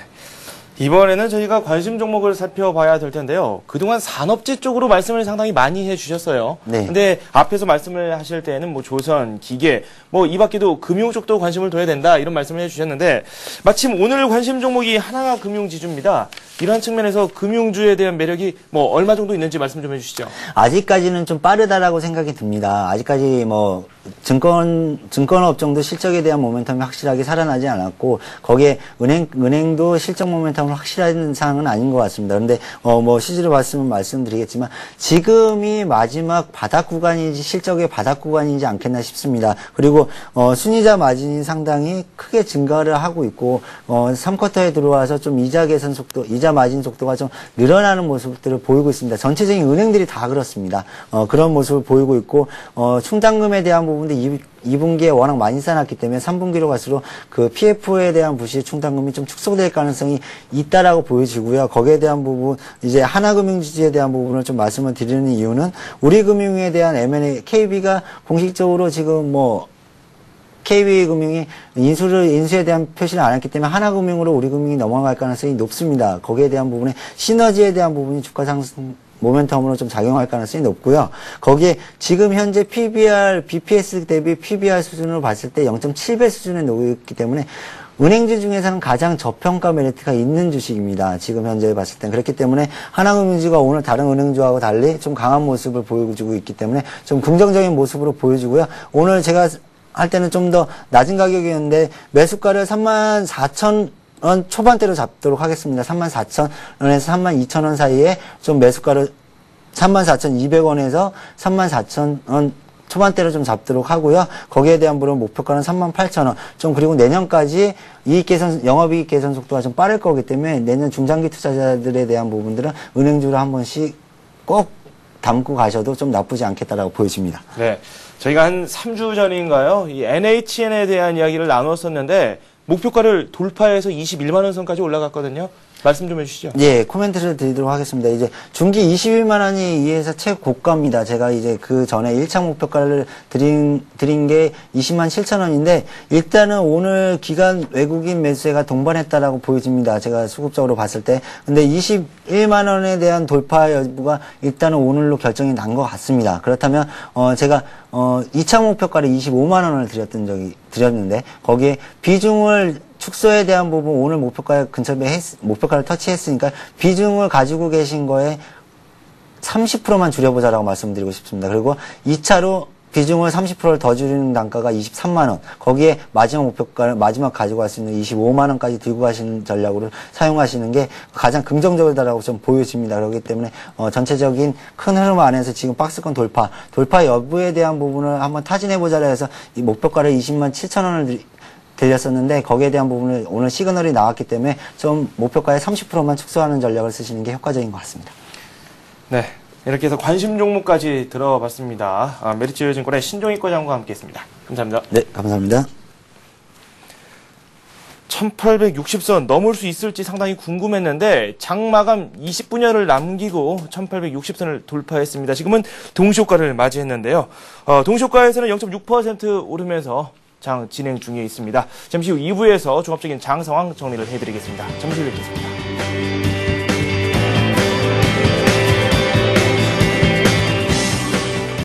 이번에는 저희가 관심 종목을 살펴봐야 될 텐데요. 그동안 산업재 쪽으로 말씀을 상당히 많이 해주셨어요. 네. 근데 앞에서 말씀을 하실 때는 조선, 기계, 이 밖에도 금융 쪽도 관심을 둬야 된다 이런 말씀을 해주셨는데 마침 오늘 관심 종목이 하나금융지주입니다. 이러한 측면에서 금융주에 대한 매력이 얼마 정도 있는지 말씀 좀 해주시죠. 아직까지는 좀 빠르다라고 생각이 듭니다. 아직까지 증권업종도 실적에 대한 모멘텀이 확실하게 살아나지 않았고 거기에 은행도 실적 모멘텀이 확실한 상황은 아닌 것 같습니다. 그런데 실제로 봤으면 말씀드리겠지만 지금이 마지막 바닥 구간인지 실적의 바닥 구간인지 않겠나 싶습니다. 그리고 순이자 마진이 상당히 크게 증가를 하고 있고 3쿼터에 들어와서 좀 이자 개선 속도, 이자 마진 속도가 좀 늘어나는 모습들을 보이고 있습니다. 전체적인 은행들이 다 그렇습니다. 그런 모습을 보이고 있고 충당금에 대한 부분도 2분기에 워낙 많이 쌓아놨기 때문에 3분기로 갈수록 그 PF에 대한 부실 충당금이 좀 축소될 가능성이 있다라고 보여지고요. 거기에 대한 부분, 이제 하나금융지주에 대한 부분을 좀 말씀을 드리는 이유는 우리금융에 대한 M&A, KB가 공식적으로 지금 KB금융이 인수에 대한 표시를 안 했기 때문에 하나금융으로 우리금융이 넘어갈 가능성이 높습니다. 거기에 대한 부분에 시너지에 대한 부분이 주가 상승 모멘텀으로 좀 작용할 가능성이 높고요. 거기에 지금 현재 PBR, BPS 대비 PBR 수준으로 봤을 때 0.7배 수준에 놓였기 때문에 은행주 중에서는 가장 저평가 메리트가 있는 주식입니다. 지금 현재 봤을 땐. 그렇기 때문에 하나금융주가 오늘 다른 은행주하고 달리 좀 강한 모습을 보여주고 있기 때문에 좀 긍정적인 모습으로 보여주고요. 오늘 제가 할 때는 좀 더 낮은 가격이었는데 매수가를 34,000원 초반대로 잡도록 하겠습니다. 34,000원에서 32,000원 사이에 좀 매수가를 34,200원에서 34,000원 초반대로 좀 잡도록 하고요. 거기에 대한 목표가는 38,000원. 그리고 내년까지 영업이익 개선 속도가 좀 빠를 거기 때문에 내년 중장기 투자자들에 대한 부분들은 은행주로 한 번씩 꼭 담고 가셔도 좀 나쁘지 않겠다라고 보여집니다. 네. 저희가 한 3주 전인가요? 이 NHN에 대한 이야기를 나눴었는데 목표가를 돌파해서 21만 원 선까지 올라갔거든요. 말씀 좀 해주시죠. 예, 코멘트를 드리도록 하겠습니다. 이제 중기 21만 원이 이 회사 최고가입니다. 제가 이제 그 전에 1차 목표가를 드린 게 20만 7천 원인데 일단은 오늘 기관 외국인 매수세가 동반했다라고 보여집니다. 제가 수급적으로 봤을 때. 근데 21만 원에 대한 돌파 여부가 일단은 오늘로 결정이 난 것 같습니다. 그렇다면 제가 2차 목표가를 25만 원을 드렸는데 거기에 비중을 축소에 대한 부분 오늘 목표가 근처에 목표가를 터치했으니까 비중을 가지고 계신 거에 30%만 줄여보자라고 말씀드리고 싶습니다. 그리고 2차로 비중을 30%를 더 줄이는 단가가 23만 원. 거기에 마지막 목표가를 마지막 가지고 갈 수 있는 25만 원까지 들고 가시는 전략으로 사용하시는 게 가장 긍정적이다라고 좀 보여집니다. 그렇기 때문에 전체적인 큰 흐름 안에서 지금 박스권 돌파 여부에 대한 부분을 한번 타진해보자라 해서 이 목표가를 20만 7천 원을 들렸었는데 거기에 대한 부분을 오늘 시그널이 나왔기 때문에 좀 목표가의 30%만 축소하는 전략을 쓰시는 게 효과적인 것 같습니다. 네, 이렇게 해서 관심 종목까지 들어봤습니다. 메리츠증권의 신종익 과장과 함께했습니다. 감사합니다. 네, 감사합니다. 1860선 넘을 수 있을지 상당히 궁금했는데 장마감 20분여를 남기고 1860선을 돌파했습니다. 지금은 동시효과를 맞이했는데요. 동시효과에서는 0.6% 오르면서 장 진행 중에 있습니다. 잠시 후 2부에서 종합적인 장 상황 정리를 해드리겠습니다. 잠시 후 뵙겠습니다.